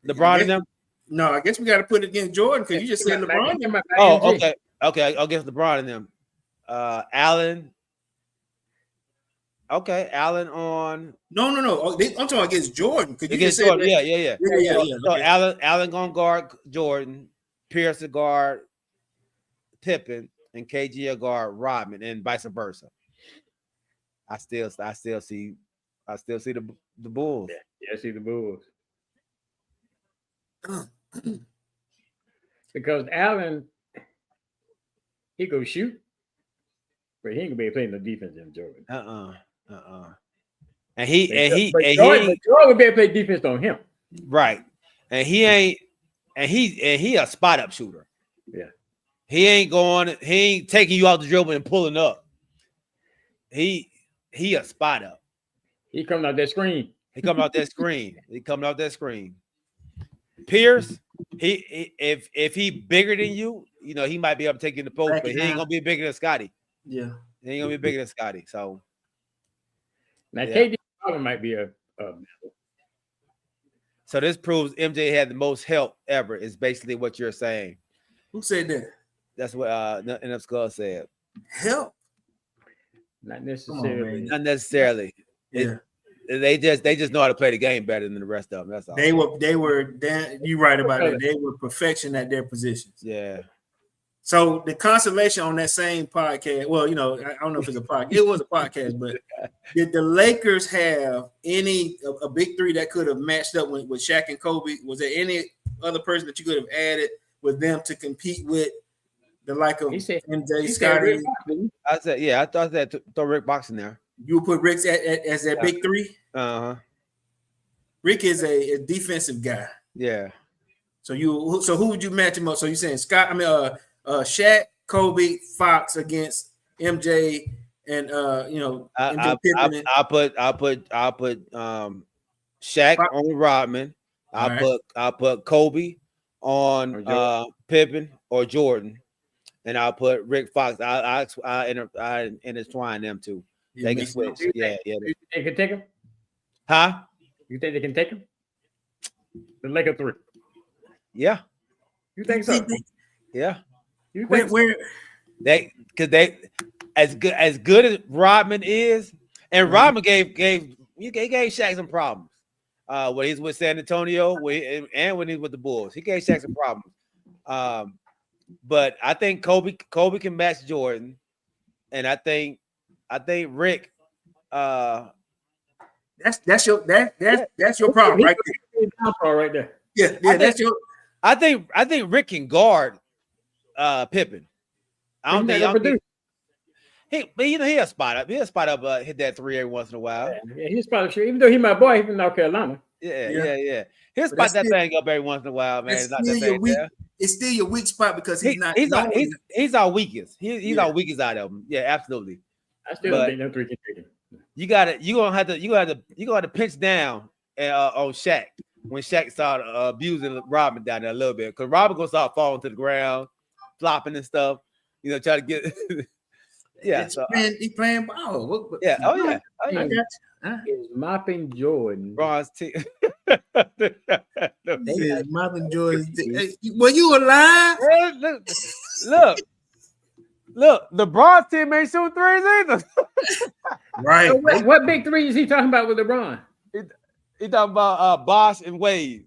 LeBron and them? No, I guess we got to put it against Jordan because you just said LeBron. Oh, okay. Against LeBron and them. Allen. Okay, Allen on. No. I'm talking against Jordan. Against Jordan, yeah. So Okay. Allen gonna guard Jordan, Pierce to guard Pippen, and KG a guard Rodman, and vice versa. I still see the Bulls. Yeah, I see the Bulls. Because Allen, he go shoot, but he ain't gonna be playing no defense in Jordan. And Jordan would be able to play defense on him. Right. And he ain't, and he a spot up shooter. Yeah. He ain't taking you out the dribble and pulling up. He a spot up. He coming out that screen. Pierce, if he bigger than you, he might be able to take you in the post, but he ain't gonna be bigger than Scotty. Yeah. He ain't gonna be bigger than Scotty. So now KD might be a so this proves MJ had the most help ever, is basically what you're saying. Who said that? That's what NF Skull said. Help. Not necessarily. Not necessarily. Yeah. They just know how to play the game better than the rest of them. That's all. They were you right about that. They were perfection at their positions. Yeah. So the consolation on that same podcast, well, I don't know if it's a podcast. It was a podcast, but did the Lakers have a big three that could have matched up with Shaq and Kobe? Was there any other person that you could have added with them to compete with the like of MJ, Scotty? I said, yeah, I thought that throw Rick Box in there. You would put Rick as that big three? Uh-huh. Rick is a defensive guy. Yeah. So who would you match him up? So you're saying Shaq, Kobe, Fox against MJ, and MJ Pippen. I'll put Shaq on Rodman. I'll put Kobe on Pippen or Jordan, and I'll put Rick Fox. I intertwine them two. They can switch. Yeah. They can take him? Huh? You think they can take him? The Lakers three. Yeah. You think so? Yeah. You think where they as good as Rodman is, and Rodman gave Shaq some problems. When he's with San Antonio, and when he's with the Bulls, he gave Shaq some problems. But I think Kobe can match Jordan, and I think Rick. That's your problem right there. Right there. Yeah, that's your. I think Rick can guard Pippen. I don't think he'll spot up. He'll spot up, hit that three every once in a while. Yeah, he'll spot up. Even though he's my boy, he's from North Carolina. Yeah. He'll spot that thing up every once in a while, man. It's not that thing there. It's still your weak spot because he's our weakest. He's our weakest out of them. Yeah, absolutely. I still don't think them three can take him. You're gonna have to pinch down on Shaq when Shaq started abusing Robin down there a little bit, because Robin gonna start falling to the ground, flopping and stuff. Try to get. He's playing ball. Yeah. Oh yeah. Is mopping Jordan. Bronze team. Mopping Jordan. Were you alive? Look, the LeBron team ain't shooting threes either. Right. So what big three is he talking about with LeBron? He talking about Bosh and Wade.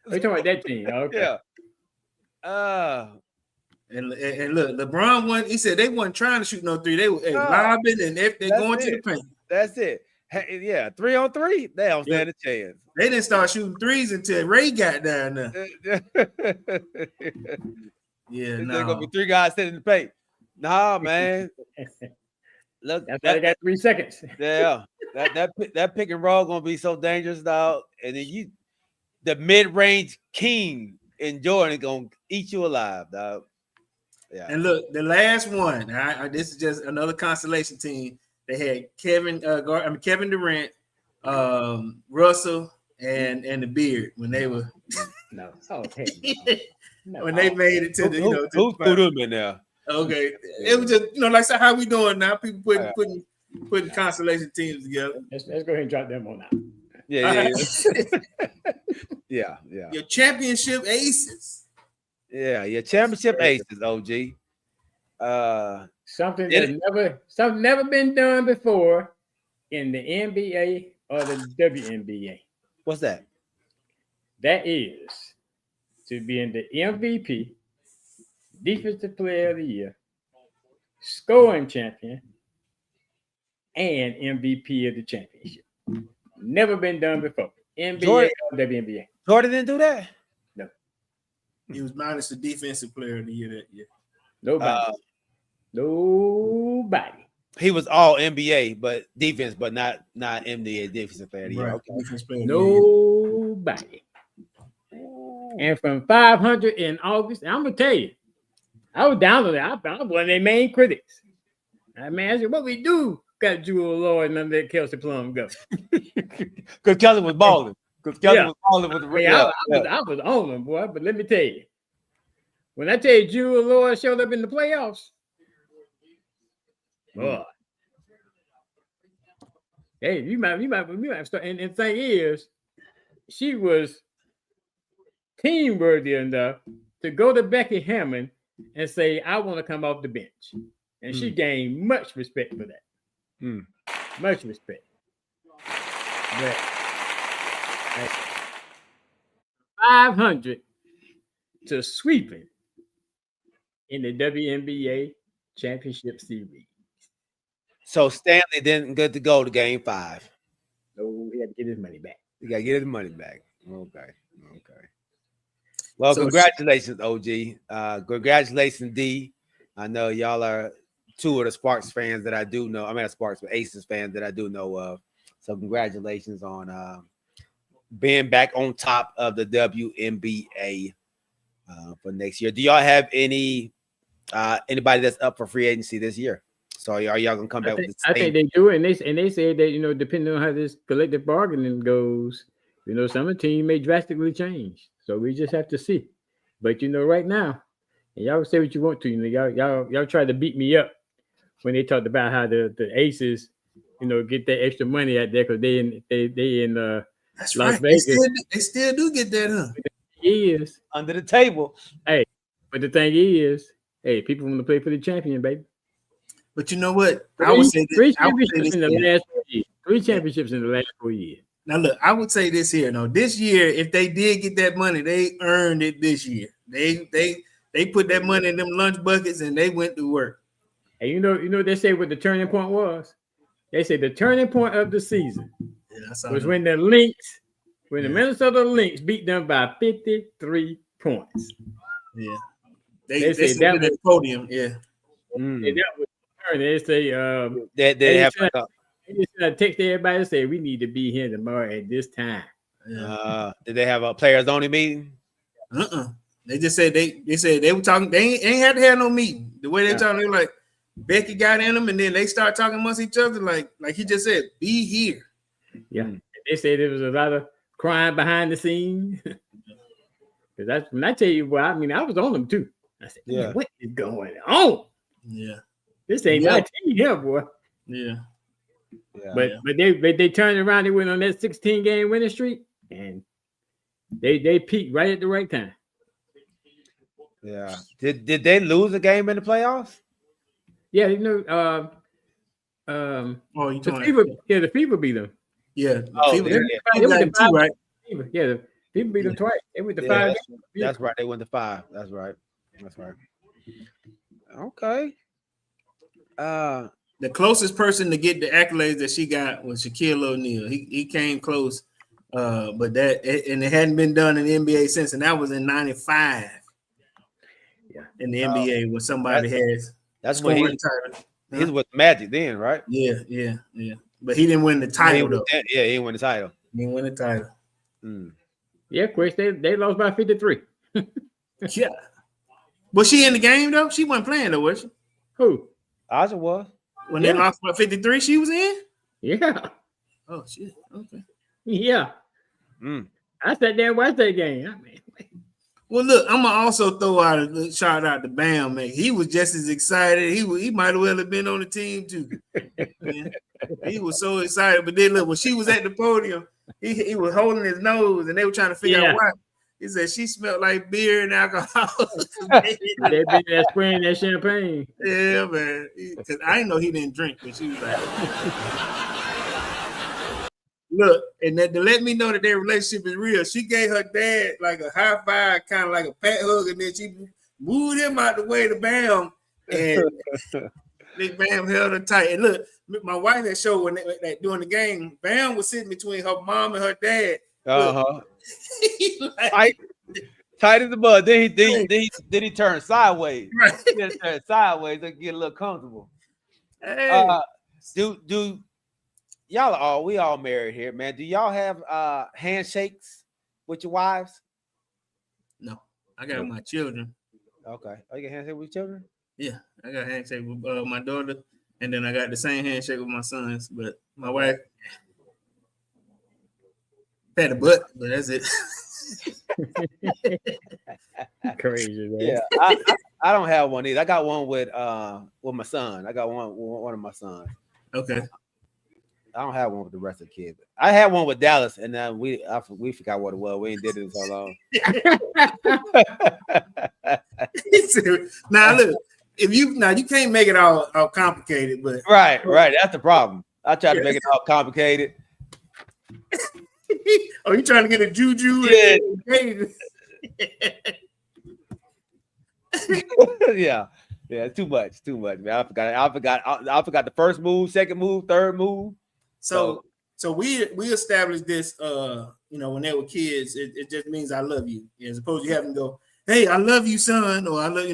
He talking about that team. Okay. Yeah. And look, LeBron he said they wasn't trying to shoot no three. They were lobbing and they're going to the paint. That's it. Hey, yeah, 3-on-3, they don't stand a chance. They didn't start shooting threes until Ray got down there. Yeah, There's gonna be three guys sitting in the paint. Nah, man. Look, that's why they got 3 seconds. Yeah, that pick and roll gonna be so dangerous, dog. And then the mid-range king in Jordan gonna eat you alive, dog. Yeah. And look, the last one. This is just another consolation team. They had Kevin Durant, Russell, and the Beard when they were No. Oh, heck no. when they made it to the, you know, Who threw them in there? okay, it was just, you know, like so how we doing now? People putting constellation teams together. Let's go ahead and drop them on out. Yeah. Yeah. Your championship aces. Yeah, your championship aces, OG. Something never been done before in the NBA or the WNBA. What's that? That is to be in the MVP, Defensive Player of the Year, scoring champion, and MVP of the championship. Never been done before. NBA or WNBA. Jordan didn't do that? No. He was minus the defensive player of the year that year. Nobody. He was all NBA, but defense, but not NBA defensive player of the year. Right. Okay. Defense player of the Nobody. And from 500 in August, I'm gonna tell you, I was down on that. I was one of their main critics. I mean, I said, what we do? Got Jewel Lloyd and let Kelsey Plum go. Because Kelly was balling. Because Kelly was balling with the I was on them, boy. But let me tell you, when I tell you Jewel Lloyd showed up in the playoffs, boy. Hey, you might start. And the thing is, she was team worthy enough to go to Becky Hammond and say, I want to come off the bench. And she gained much respect for that. Much respect. But 500 to sweeping in the WNBA championship series. So Stanley didn't get to go to game 5. So he had to get his money back. You got to get his money back. Okay. Well, congratulations, OG. Congratulations, D. I know y'all are two of the Sparks fans that I do know. I mean, Sparks, but Aces fans that I do know of. So congratulations on being back on top of the WNBA for next year. Do y'all have anybody that's up for free agency this year? So are y'all gonna come back with the same? I think they do, and they said that, you know, depending on how this collective bargaining goes, you know, some of the team may drastically change. So we just have to see. But you know, right now, and y'all say what you want to, you know, y'all try to beat me up when they talked about how the Aces, you know, get that extra money out there because they in That's Las right. Vegas. They still do get that, huh? Is under the table. Hey, but the thing is, hey, people want to play for the champion, baby. But you know what? I would say this. 3 championships in the last 4 years. 3 championships in the last 4 years. Now look, I would say this here. No, this year, if they did get that money, they earned it this year. They put that money in them lunch buckets and they went to work. And you know what they say what the turning point was? They say the turning point of the season was when the Minnesota Lynx beat them by 53 points. Yeah. They say that was the podium. Yeah. And that was the turn. They say they have just text everybody and say we need to be here tomorrow at this time. Did they have a players only meeting? They just said they were talking. They ain't had to have no meeting. The way they talking, they were like Becky got in them, and then they start talking amongst each other, like he just said, "Be here." Yeah, they said there was a lot of crying behind the scenes. Because that's when I tell you, well, I mean, I was on them too. I said, "Yeah, what is going on?" Yeah, this ain't my team here, boy. Yeah. But they turned around. They went on that 16-game winning streak, and they peaked right at the right time. Yeah. Did they lose a game in the playoffs? Yeah, you know. The Fever beat them. Yeah. They went to 5, right? Yeah, the Fever beat them twice. They went to 5. That's right. They went to 5. That's right. Okay. The closest person to get the accolades that she got was Shaquille O'Neal. He came close, but it hadn't been done in the NBA since, and that was in '95. Yeah, in the NBA when somebody that's when he was with Magic then, right? Yeah. But he didn't win the title though. He didn't win the title. Yeah, of course they lost by 53. Yeah. Was she in the game though? She wasn't playing though, was she? Who? Aja was. When they lost by 53, she was in? Yeah. Oh, shit. Okay. Yeah. I sat there and watched that game. I mean, Well, look, I'm gonna also throw out a little shout out to Bam, man. He was just as excited. He might well have been on the team too. Man. He was so excited. But then look, when she was at the podium, he was holding his nose, and they were trying to figure out why. He said she smelled like beer and alcohol. They been that spraying that champagne. Yeah, man. Because I didn't know he didn't drink, but she was like, look, and that to let me know that their relationship is real, she gave her dad like a high five, kind of like a pat hug, and then she moved him out the way to Bam, and Big Bam held her tight. And look, my wife had showed when they during the game, Bam was sitting between her mom and her dad. Like, tight as the bud. Then he turned sideways. Right. He turned sideways to get a little comfortable. Hey. Do we all married here, man? Do y'all have handshakes with your wives? No, I got my children. Okay. Oh, you got handshake with your children? Yeah, I got a handshake with my daughter, and then I got the same handshake with my sons. But my wife pat the butt, but that's it. Crazy, man. Yeah, I don't have one either. I got one with my son. I got one of my sons. Okay. I don't have one with the rest of the kids. I had one with Dallas, and then we forgot what it was. We ain't did it in so long. Now look, you can't make it all complicated, but right. That's the problem. I try to make it all complicated. Oh, you trying to get a juju? Yeah. Yeah, too much, man. I forgot the first move, second move, third move. So we established this. When they were kids, it just means I love you, as opposed to you having to go, hey, I love you, son, or I love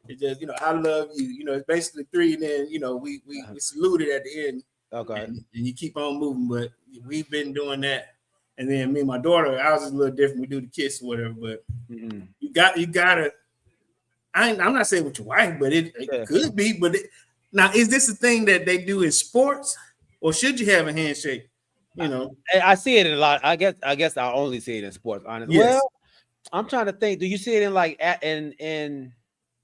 It just I love you. It's basically three, and then we saluted at the end. Okay, and you keep on moving, but we've been doing that. And then me and my daughter, ours is a little different. We do the kiss or whatever, but you gotta. I'm not saying with your wife, but it could be. But now, is this a thing that they do in sports, or should you have a handshake? I see it in a lot. I guess I only see it in sports. Honestly, yes. Well, I'm trying to think. Do you see it in like in?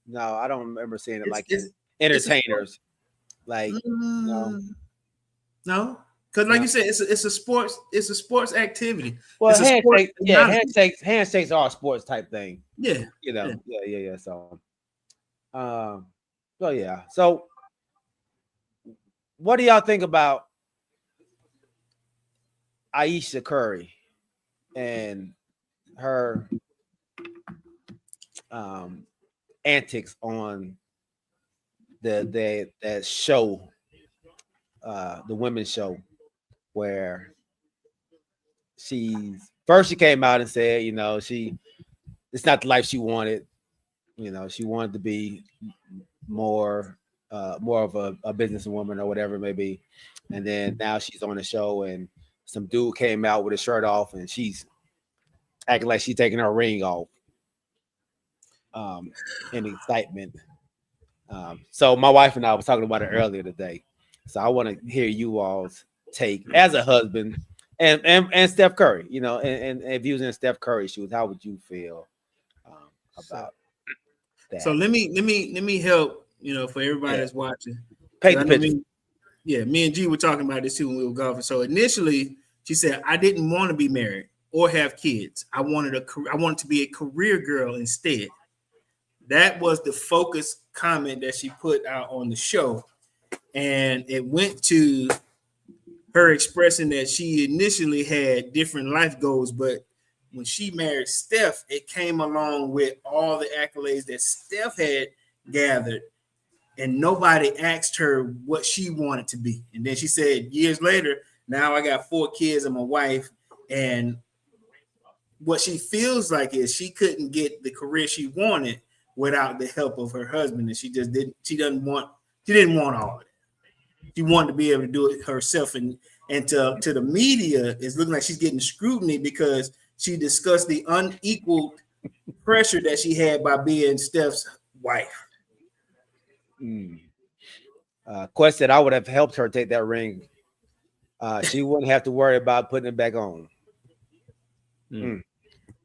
No, I don't remember seeing it in entertainers. Like no, because like you said, it's a sports activity. Well, handshakes are a sports type thing. Yeah, yeah. So, well, yeah. So, what do y'all think about Ayesha Curry and her antics on that show, the women's show, where she came out and said, it's not the life she wanted. She wanted to be more of a businesswoman or whatever it may be. And then now she's on the show and some dude came out with his shirt off and she's acting like she's taking her ring off in excitement. So my wife and I was talking about it earlier today. So I want to hear you all's take as a husband and Steph Curry, and if you was in Steph Curry's shoes, how would you feel about that? So let me help, for everybody that's watching. Paint the picture. Me and G were talking about this too when we were golfing. So initially, she said, I didn't want to be married or have kids. I wanted to be a career girl instead. That was the focus comment that she put out on the show. And it went to her expressing that she initially had different life goals, but when she married Steph, it came along with all the accolades that Steph had gathered, and nobody asked her what she wanted to be. And then she said, years later, now I got 4 kids and my wife, and what she feels like is she couldn't get the career she wanted without the help of her husband, and she didn't want all of it. She wanted to be able to do it herself, and to the media, it's looking like she's getting scrutiny because she discussed the unequal pressure that she had by being Steph's wife. Quest said I would have helped her take that ring. She wouldn't have to worry about putting it back on.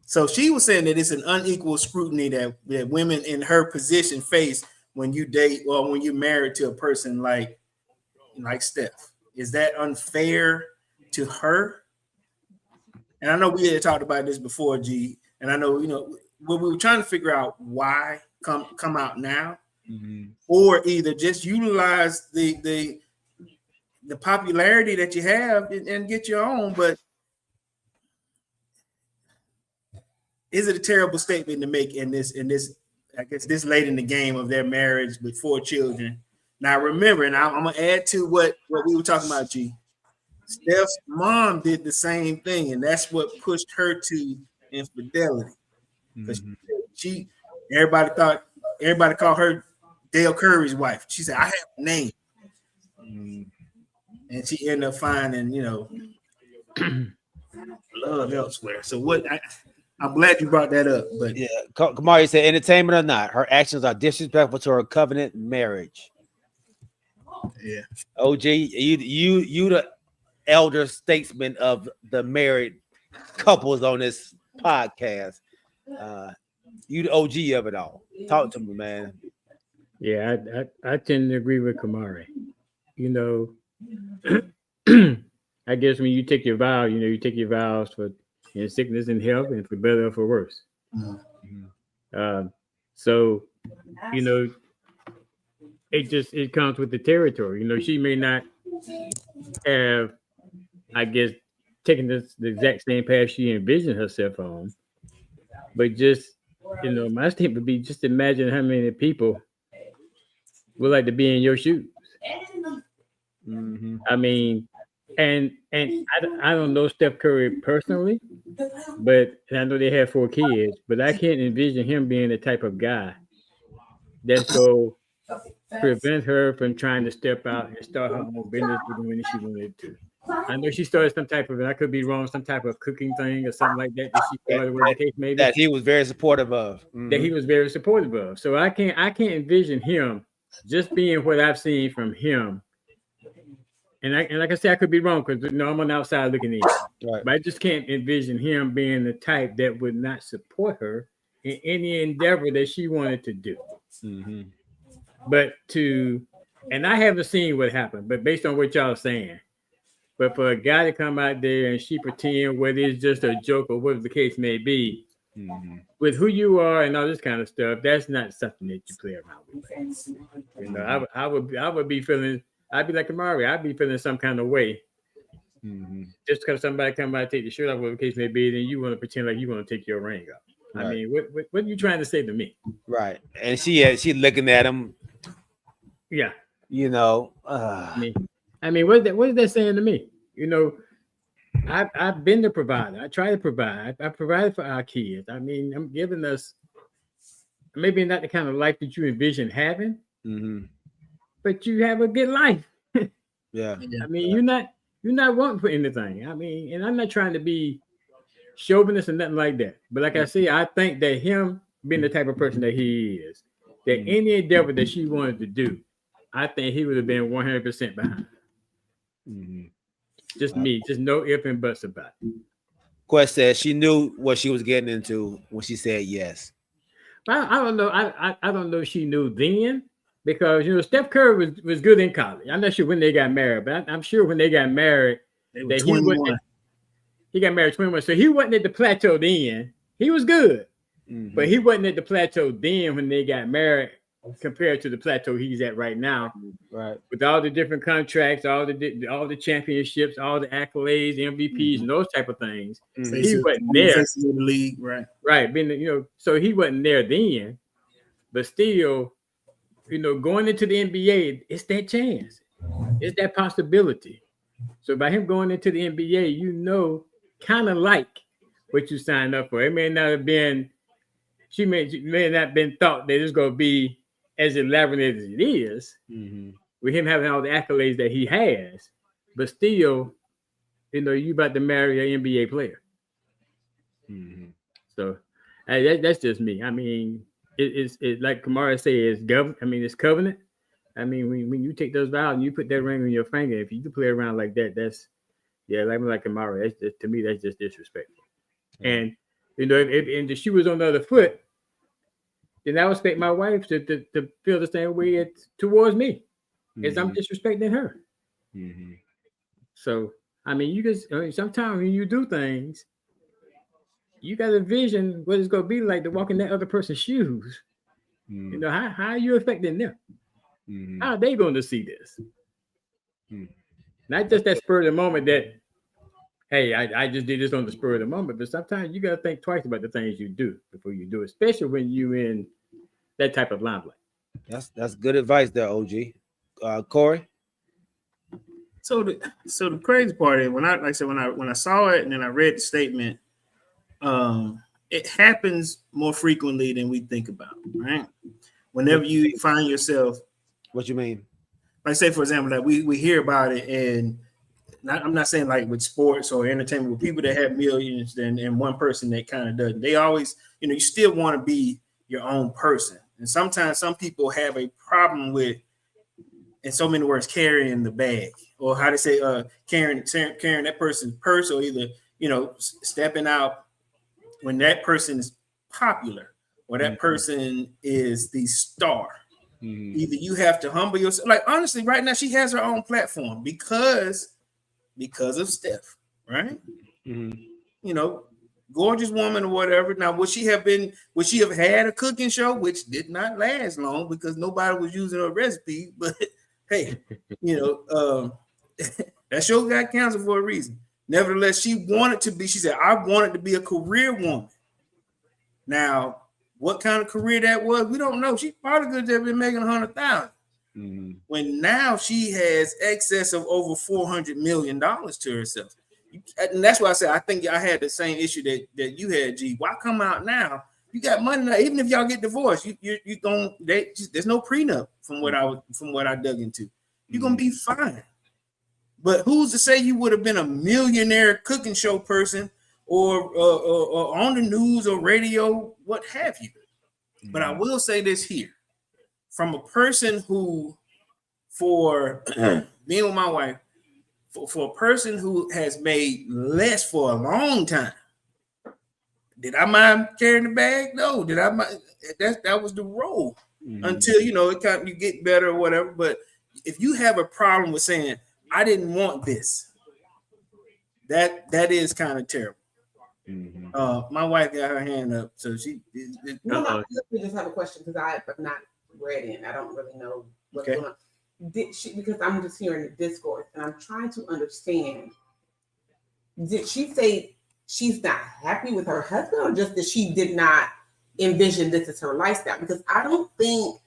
So she was saying that it's an unequal scrutiny that women in her position face when you date or when you're married to a person like Steph. Is that unfair to her? And I know we had talked about this before, G. And I know, when we were trying to figure out why come out now, or either just utilize the popularity that you have and get your own. But is it a terrible statement to make in this, I guess, this late in the game of their marriage with 4 children? Now, remember, and I'm going to add to what we were talking about, G. Steph's mom did the same thing, and that's what pushed her to infidelity. Because everybody called her Dale Curry's wife. She said, I have a name. And she ended up finding, love elsewhere. So I'm glad you brought that up. But yeah, Kamari said, entertainment or not, her actions are disrespectful to her covenant marriage. Yeah. OG, you the elder statesman of the married couples on this podcast. You the OG of it all. Talk to me, man. Yeah, I tend to agree with Kamari. I guess when you take your vow, you take your vows for sickness and health, and for better or for worse. So it comes with the territory. She may not have, I guess, taken the exact same path she envisioned herself on, but just my statement would be, just imagine how many people would like to be in your shoes. I mean, and I don't know Steph Curry personally, but I know they have 4 kids, but I can't envision him being the type of guy that's going to prevent her from trying to step out and start her own business when she wanted to. I know she started some type of, and I could be wrong, some type of cooking thing or something like that she started, whatever the case may be. That he was very supportive of. That he was very supportive of. So I can't envision him just being what I've seen from him. And like I said, I could be wrong because I'm on the outside looking in. Right. But I just can't envision him being the type that would not support her in any endeavor that she wanted to do. But and I haven't seen what happened, but based on what y'all are saying, but for a guy to come out there and she pretend whether it's just a joke or whatever the case may be, with who you are and all this kind of stuff, that's not something that you play around with. I would be feeling, I'd be like Amari, I'd be feeling some kind of way. Just because somebody come by and take the shirt off, whatever the case may be, then you want to pretend like you want to take your ring off. Right. I mean, what are you trying to say to me? Right. And she looking at him. Yeah. I mean, what is that saying to me? I've been the provider. I try to provide. I provided for our kids. I mean, I'm giving us maybe not the kind of life that you envision having, but you have a good life. Yeah. I mean, you're not wanting for anything. I mean, and I'm not trying to be chauvinist or nothing like that. But like I say, I think that him being the type of person that he is, that any endeavor that she wanted to do, I think he would have been 100% behind. Just me, just no ifs and buts about it. Quest says she knew what she was getting into when she said yes. I don't know. I don't know if she knew then, because Steph Curry was good in college. I'm not sure when they got married, but I'm sure when they got married, that he got married 21. So he wasn't at the plateau then. He was good, but he wasn't at the plateau then when they got married, compared to the plateau he's at right now. Right. With all the different contracts, all the championships, all the accolades, MVPs, and those type of things. He wasn't there. The league, right? Right. Being, so he wasn't there then, but still, going into the NBA, it's that chance. It's that possibility. So by him going into the NBA, kind of like what you signed up for. It may not have been, she may not have been thought that it's going to be as elaborate as it is, with him having all the accolades that he has, but still, you about to marry an NBA player. So that's just me. I mean, it's like Kamara says, it's covenant. I mean, when you take those vows and you put that ring on your finger, if you can play around like that, that's like Kamara. To me, that's just disrespectful. And You know, if the shoe was on the other foot, then I would expect my wife to feel the same way towards me as I'm disrespecting her. So, I mean, sometimes when you do things, you got to vision what it's going to be like to walk in that other person's shoes. You know, how are you affecting them? How are they going to see this? Not just that spur of the moment that, hey, I just did this on the spur of the moment, but sometimes you got to think twice about the things you do before you do it, especially when you're in that type of limelight. That's good advice there, OG. Corey. So the crazy part is when I saw it and then I read the statement, it happens more frequently than we think about, right? Whenever you find yourself, what you mean? Like say for example, that we hear about it, and I'm not saying like with sports or entertainment, with people that have millions and one person that kind of doesn't. They always, you still want to be your own person, and sometimes some people have a problem with, in so many words, carrying the bag, or how to say carrying that person's purse, or either stepping out when that person is popular or that person is the star. Either you have to humble yourself. Like honestly, right now she has her own platform because of Steph, right? Gorgeous woman or whatever. Now, would she have had a cooking show, which did not last long because nobody was using her recipe? But hey, that show got canceled for a reason. Nevertheless, she said, I wanted to be a career woman. Now, what kind of career that was, we don't know. She probably could have been making $100,000. When now she has excess of over $400 million to herself. And that's why I said I think I had the same issue that you had, G. Why come out now? You got money now. Even if y'all get divorced, you don't. There's no prenup from what I dug into. You're gonna be fine. But who's to say you would have been a millionaire cooking show person or on the news or radio, what have you? But I will say this here, from a person who, for being with my wife, for a person who has made less for a long time, did I mind carrying the bag? No. Did I mind? That was the role until it kind of, you get better or whatever. But if you have a problem with saying I didn't want this, that is kind of terrible. My wife got her hand up, so she. I just have a question because I have not read it. I don't really know what's going on. Did she? Because I'm just hearing the discourse, and I'm trying to understand. Did she say she's not happy with her husband, or just that she did not envision this as her lifestyle? Because I don't think.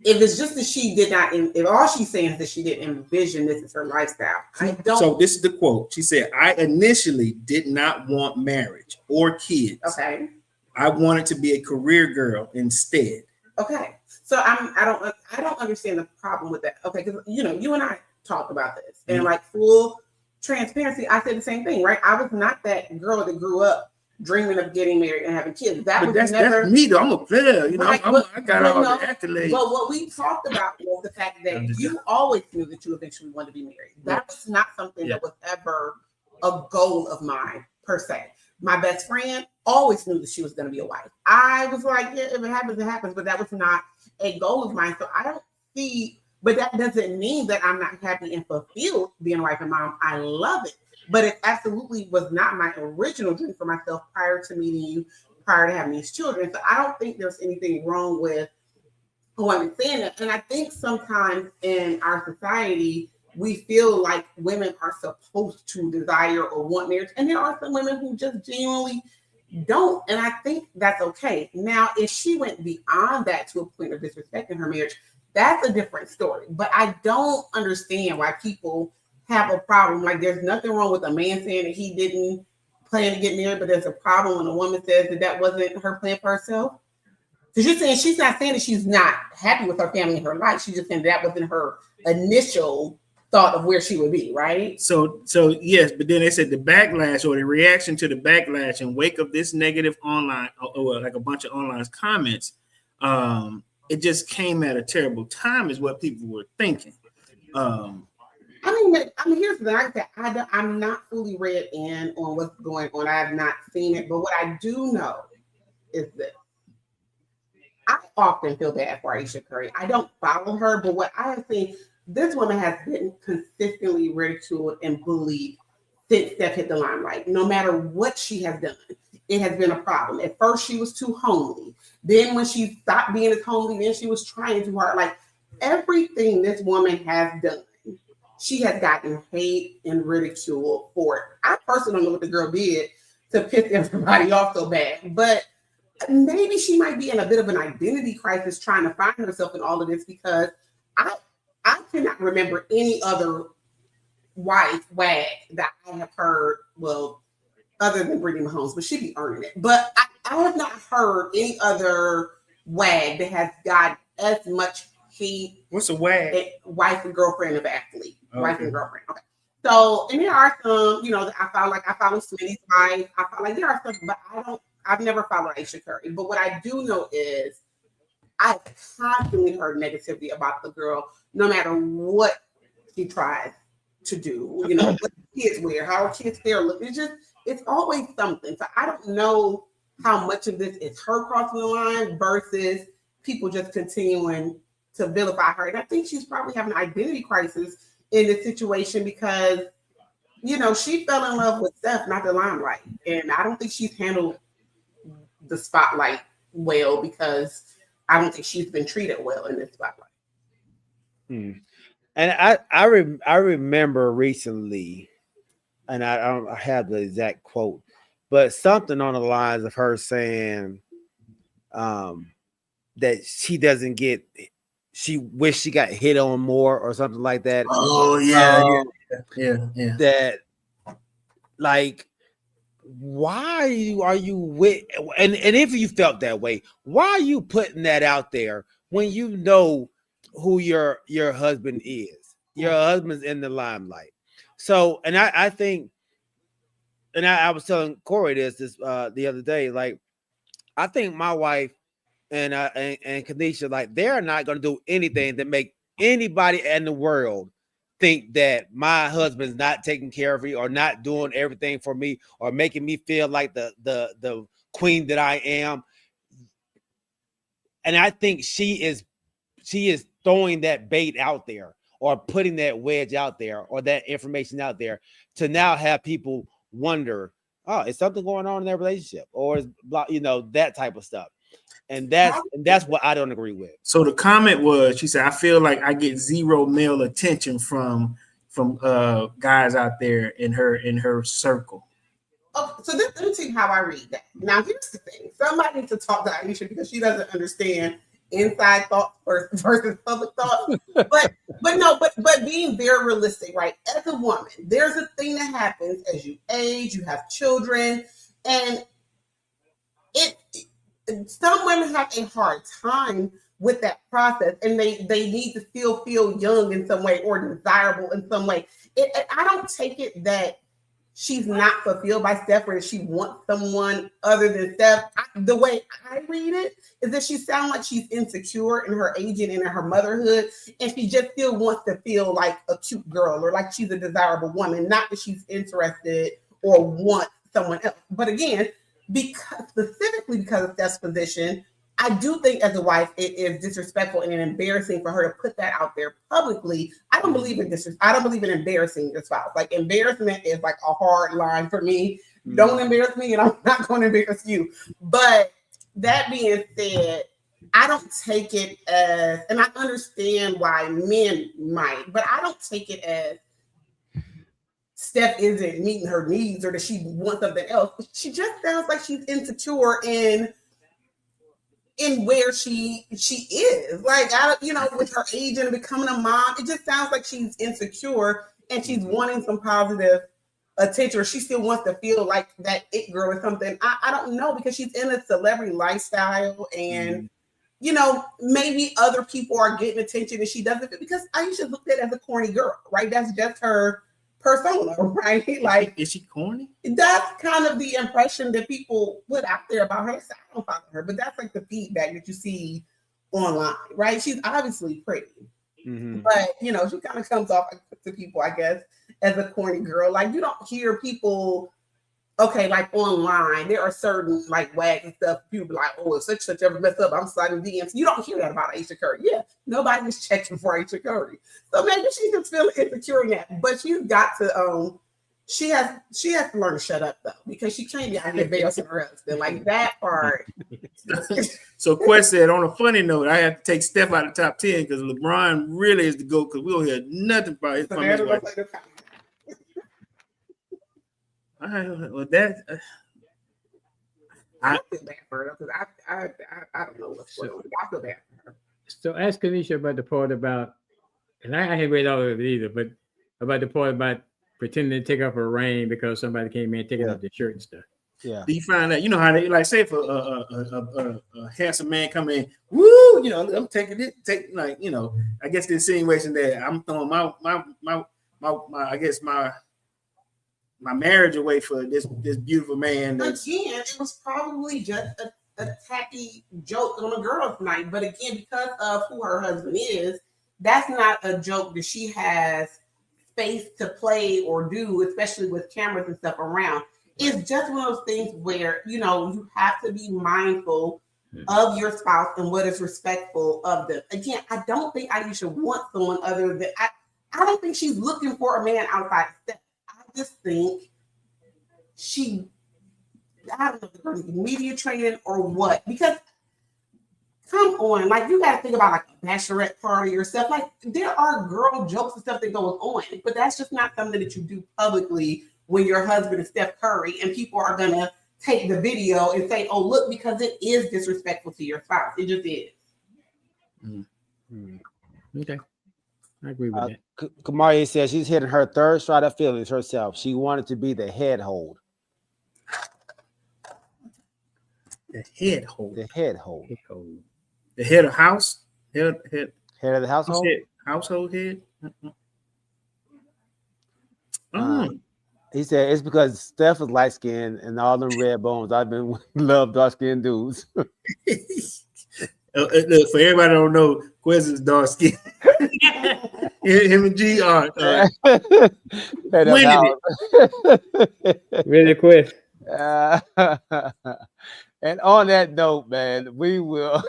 If it's just that she did not, if all she's saying is that she didn't envision this as her lifestyle, I don't. So this is the quote. She said, "I initially did not want marriage or kids. Okay. I wanted to be a career girl instead." Okay. So I don't understand the problem with that. Okay, because you and I talked about this, and like full transparency, I said the same thing, right? I was not that girl that grew up dreaming of getting married and having kids. That's me though. I'm a player, I got all the accolades. But what we talked about was the fact that you always knew that you eventually wanted to be married. That's not something that was ever a goal of mine per se. My best friend always knew that she was going to be a wife. I was like, yeah, if it happens, it happens. But that was not a goal of mine. So I don't see, but that doesn't mean that I'm not happy and fulfilled being a wife and mom. I love it. But it absolutely was not my original dream for myself prior to meeting you, prior to having these children. So I don't think there's anything wrong with who I'm saying that. And I think sometimes in our society, we feel like women are supposed to desire or want marriage. And there are some women who just genuinely don't. And I think that's okay. Now, if she went beyond that to a point of disrespecting her marriage, that's a different story. But I don't understand why people have a problem. Like there's nothing wrong with a man saying that he didn't plan to get married, but there's a problem when a woman says that wasn't her plan for herself. Because you're saying she's not saying that she's not happy with her family and her life. She's just saying that wasn't her initial thought of where she would be, right? So yes, but then they said the backlash or the reaction to the backlash in wake of this negative online, or like a bunch of online comments, it just came at a terrible time, is what people were thinking. Here's the thing. Like I said, I'm not fully read in on what's going on. I have not seen it, but what I do know is this. I often feel bad for Aisha Curry. I don't follow her, but what I have seen, this woman has been consistently ridiculed and bullied since Steph hit the limelight. No matter what she has done, it has been a problem. At first, she was too homely. Then when she stopped being as homely, then she was trying too hard. Like everything this woman has done, she has gotten hate and ridicule for it. I personally don't know what the girl did to piss everybody off so bad, but maybe she might be in a bit of an identity crisis trying to find herself in all of this, because I cannot remember any other wife wag that I have heard, well, other than Brittany Mahomes, but she be earning it. But I have not heard any other wag that has got as much hate. What's a wag? Wife and girlfriend of athlete. Okay. Wife and girlfriend. Okay. So, and there are some, I follow Smitty's wife. I follow, like, there are some, but I've never followed Aisha Curry. But what I do know is I've constantly heard negativity about the girl, no matter what she tries to do. What kids wear, how her kids hair look. It's always something. So I don't know how much of this is her crossing the line versus people just continuing to vilify her. And I think she's probably having an identity crisis in this situation because, she fell in love with Steph, not the limelight. And I don't think she's handled the spotlight well, because I don't think she's been treated well in this spotlight. And I remember recently, and I don't have the exact quote, but something on the lines of her saying that she wished she got hit on more or something like that. Oh yeah. That, like, why are you with, and if you felt that way, why are you putting that out there when you know who your husband is? Your husband's in the limelight. So, and I think, and I was telling Corey this the other day, like, I think my wife and Kanisha, like, they're not going to do anything to make anybody in the world think that my husband's not taking care of me or not doing everything for me or making me feel like the queen that I am. And I think she is throwing that bait out there, or putting that wedge out there, or that information out there, to now have people wonder, oh, is something going on in their relationship, or is that type of stuff. And that's what I don't agree with. So the comment was, she said, I feel like I get zero male attention from guys out there in her circle. Oh, so let me tell you how I read that. Now, here's the thing. Somebody needs to talk to Aisha, because she doesn't understand inside thoughts versus public thoughts. But being very realistic, right? As a woman, there's a thing that happens as you age, you have children, and some women have a hard time with that process, and they need to still feel young in some way or desirable in some way. I don't take it that she's not fulfilled by Steph, or she wants someone other than Steph. The way I read it is that she sounds like she's insecure in her aging and in her motherhood, and she just still wants to feel like a cute girl, or like she's a desirable woman, not that she's interested or wants someone else. But again, specifically because of Steph's position, I do think as a wife, it is disrespectful and embarrassing for her to put that out there publicly. I don't believe in this. I don't believe in embarrassing your spouse. Like, embarrassment is like a hard line for me. Don't embarrass me, and I'm not going to embarrass you. But that being said, I don't take it as, and I understand why men might, but I don't take it as Steph isn't meeting her needs, or that she wants something else. She just sounds like she's insecure in where she is. Like, with her age and becoming a mom, it just sounds like she's insecure and she's wanting some positive attention, or she still wants to feel like that it girl or something. I don't know, because she's in a celebrity lifestyle, and maybe other people are getting attention and she doesn't, because Aisha looked at it as a corny girl, right? That's just her persona, right? Like, is she corny? That's kind of the impression that people put out there about her. So I don't follow her, but that's like the feedback that you see online, right? She's obviously pretty. Mhm. But you know, she kind of comes off to people, I guess, as a corny girl. Like you don't hear people. Okay, like online, there are certain like wags and stuff. People be like, "Oh, if such ever messed up, I'm sliding DMs." You don't hear that about Aisha Curry. Yeah, nobody is checking for Aisha Curry, so maybe she just feeling insecure in that. But she's got to she has to learn to shut up though, because she can't be out here embarrassing her husband like that part. So Quest said, on a funny note, I have to take Steph out of the top 10 because LeBron really is the GOAT because we don't hear nothing about his from his wife. All right, well, that I feel bad for her because I don't know what's going on. I feel bad for her. So ask Kanisha about the part about, and I haven't read all of it either, but about the part about pretending to take off her ring because somebody came in taking off the shirt and stuff. Yeah. Do you find that, you know how they like say if a handsome man come in, woo, you know, I'm taking it, like, you know, I guess the insinuation that I'm throwing my I guess my marriage away for this beautiful man. Again, it was probably just a tacky joke on a girl's night. But again, because of who her husband is, that's not a joke that she has space to play or do, especially with cameras and stuff around. It's just one of those things where, you know, you have to be mindful of your spouse and what is respectful of them. Again, I don't think Aisha wants someone other than, I don't think she's looking for a man outside of Steph. I just think I don't know if the girl media training or what, because come on, like you got to think about like a bachelorette party or stuff. Like there are girl jokes and stuff that goes on, but that's just not something that you do publicly when your husband is Steph Curry and people are gonna take the video and say, "Oh, look," because it is disrespectful to your spouse. It just is. Okay, I agree with that. Kamaria says she's hitting her third stride of feelings herself. She wanted to be the head hold. The head hold. The head hold. The head of house. Head of the household. Household head. He said it's because Steph is light skinned and all them red bones. I've been love dark skinned dudes. Look, for everybody don't know, Quez is dark skinned. Him and G are winning it. Really quick. And on that note, man, we will.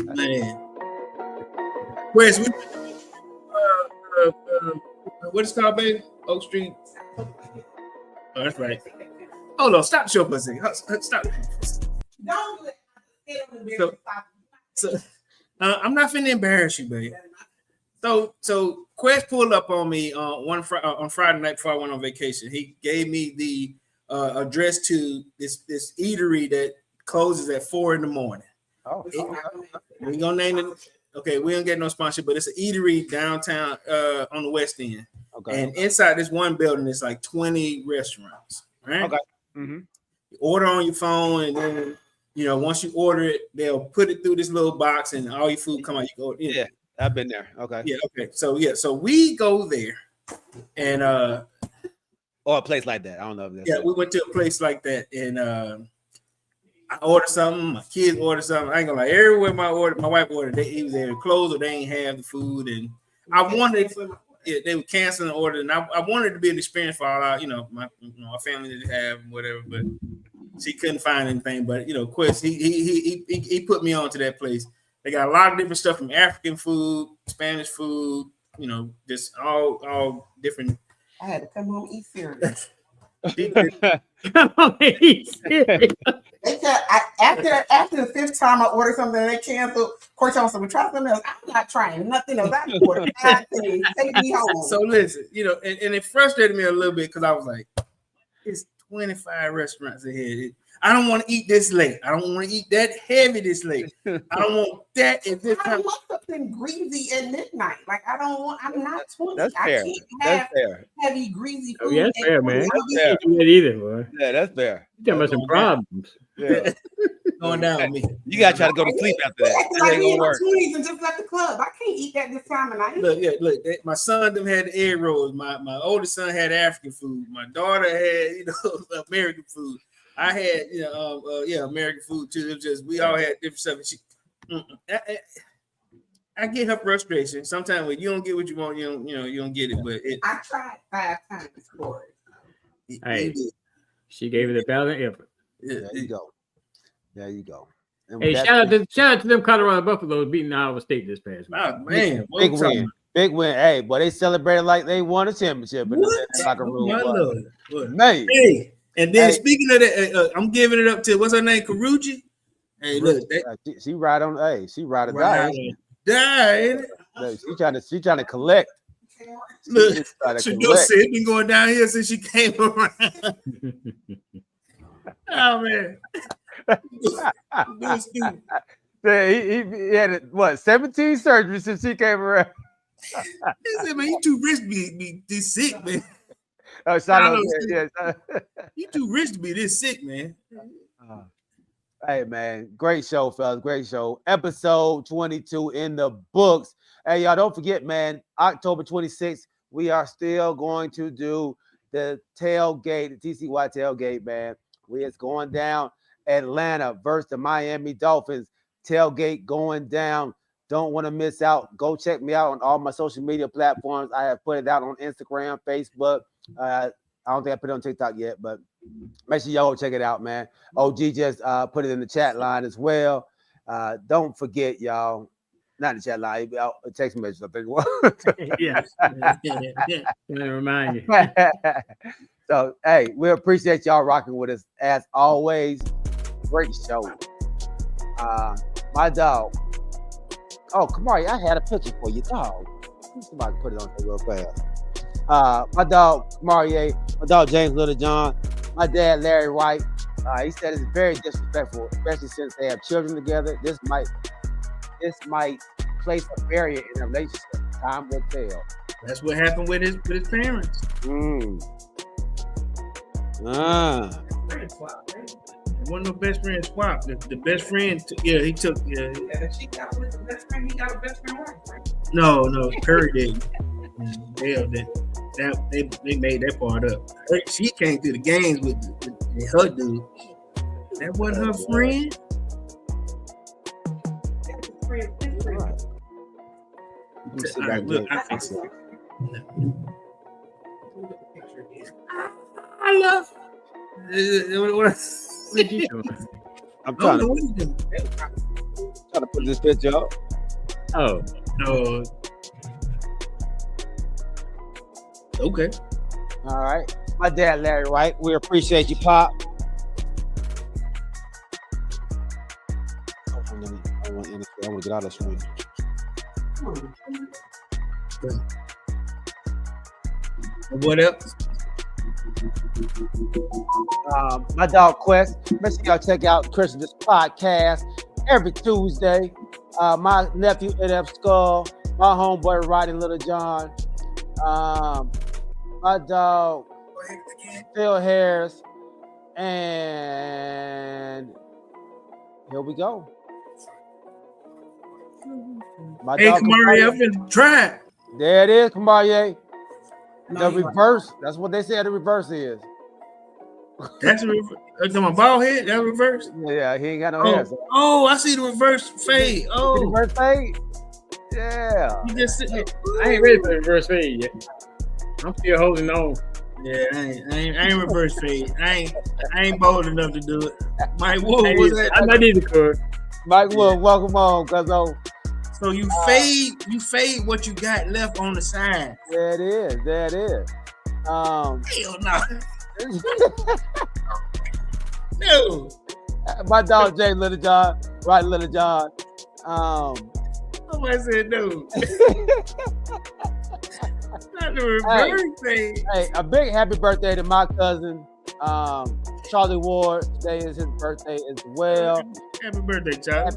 Man, Quez, what is it called, baby? Oak Street. Oh, that's right. Hold on, stop the show for a second. Stop. Don't do it. So I'm not finna embarrass you, baby. So Quest pulled up on me on Friday night before I went on vacation. He gave me the address to this eatery that closes at 4 a.m. Oh, we're gonna name it. Okay, we don't get no sponsorship, but it's an eatery downtown on the West End. Okay. And inside this one building, it's like 20 restaurants. Right? Okay. Mm-hmm. You order on your phone, and then once you order it, they'll put it through this little box, and all your food come out. You go. Yeah, I've been there. Okay. Yeah. Okay. So we go there, and or a place like that. I don't know. If that's we went to a place like that, and I ordered something. My kids ordered something. I ain't gonna lie. Everywhere my wife ordered, they either they were closed or they ain't have the food. And I wanted, they were canceling the order, and I wanted to be an experience for all our, my family didn't have whatever, but she couldn't find anything. But Quest, he put me on to that place. They got a lot of different stuff from African food, Spanish food, just all different. I had to come home and eat cereal. They said after the fifth time I ordered something and they canceled. Court told me, try something else. I'm not trying nothing else. I ordered take me home. So listen, and it frustrated me a little bit because I was like, it's 25 restaurants ahead. I don't want to eat this late. I don't want to eat that heavy this late. I don't want that at this time. I want something greasy at midnight. Like I'm not 20. That's fair. I can't That's fair. Heavy greasy food. Oh, yeah, that's fair, man. That's fair. That either, boy. Yeah, that's fair. You're talking about some problems. Yeah. Going down with me. You gotta try to go to sleep after that. That ain't gonna work. 20s and just left the club. I can't eat that this time of night. Look. My son them had the egg rolls. My oldest son had African food. My daughter had American food. I had American food too. It was just we all had different stuff. I get her frustration. Sometimes when you don't get what you want, you don't get it. But I tried 5 times for it. Hey, she gave it a ballot effort. There you go. There you go. And Hey, with shout that- out to them Colorado Buffaloes beating Iowa State this past week. Oh, man, big win. Big win. Hey, boy, they celebrated like they won a championship. In What? the locker room. My boy. Lord. What? Man. Hey, and then Hey. speaking of that, I'm giving it up to what's her name, Karuji. Hey, look, She ride on. Hey, she ride or die. Ride or die. Look, she trying to collect. Look, She trying to Shador collect. said been going down here since she came around. Oh man. Yeah, he had what 17 surgeries since he came around. He said, man, you too rich to be this sick, man. Oh, shout out, yeah. You too rich to be this sick, man. Hey man, great show, fellas. Great show. Episode 22 in the books. Hey, y'all, don't forget, man, October 26th, we are still going to do the tailgate, the TCY tailgate, man. It's going down. Atlanta versus the Miami Dolphins. Tailgate going down. Don't want to miss out. Go check me out on all my social media platforms. I have put it out on Instagram, Facebook. I don't think I put it on TikTok yet, but make sure y'all go check it out, man. OG just put it in the chat line as well. Don't forget, y'all. Not the chat line, a text message, I think it was. Yes. Remind you. So, hey, we appreciate y'all rocking with us as always. Great show. My dog. Oh, Kamari, I had a picture for you, dog. Somebody put it on there real fast. My dog, Kamari, my dog, James Littlejohn, my dad, Larry White. He said it's very disrespectful, especially since they have children together. This might place a barrier in a relationship. Time will tell. That's what happened with his parents. One of the best friends swap. The best friend, he took. Yeah, she got with the best friend. He got a best friend wife. No, Curry didn't. They made that part up. She came to the games with her dude. That wasn't her friend. Look, I fix it. I love. I'm trying to put this picture up. Oh. No. Okay. All right. My dad, Larry White. We appreciate you, Pop. I want to get out of this room. What else? My dog Quest. Make sure y'all check out Christmas podcast every Tuesday. My nephew NF Skull, my homeboy Roddy Little John, my dog Phil Harris, and here we go. My hey, dog Kamari, I've been trying. There it is, Kamari. The reverse. That's what they said the reverse is. That's a reverse. My bald head. That's reverse. Yeah, he ain't got no hair. So. Oh, I see the reverse fade. Oh, the reverse fade. Yeah. You just I ain't ready for the reverse fade yet. I'm still holding on. Yeah, I ain't reverse fade. I ain't bold enough to do it. Mike Wood, what's that? I'm not either, Corey. Mike Wood, welcome on, cuzzo. So you fade what you got left on the side. There it is. Hell no. No. My dog Jay Littlejohn, right, Littlejohn. Somebody said no. Not the reverse fade. Hey, a big happy birthday to my cousin, Charlie Ward. Today is his birthday as well. Happy birthday, Charlie.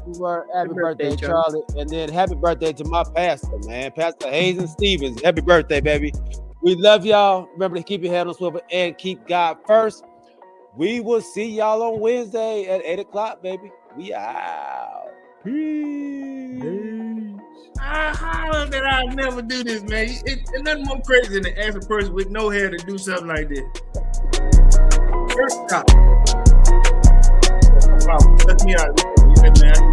Happy birthday, Charlie. And then happy birthday to my pastor, man. Pastor Hazen Stevens. Happy birthday, baby. We love y'all. Remember to keep your head on swivel and keep God first. We will see y'all on Wednesday at 8 o'clock, baby. We out. Peace. I holler that I'll never do this, man. It's nothing more crazy than to ask a person with no hair to do something like this. First stop. Let me out. You man.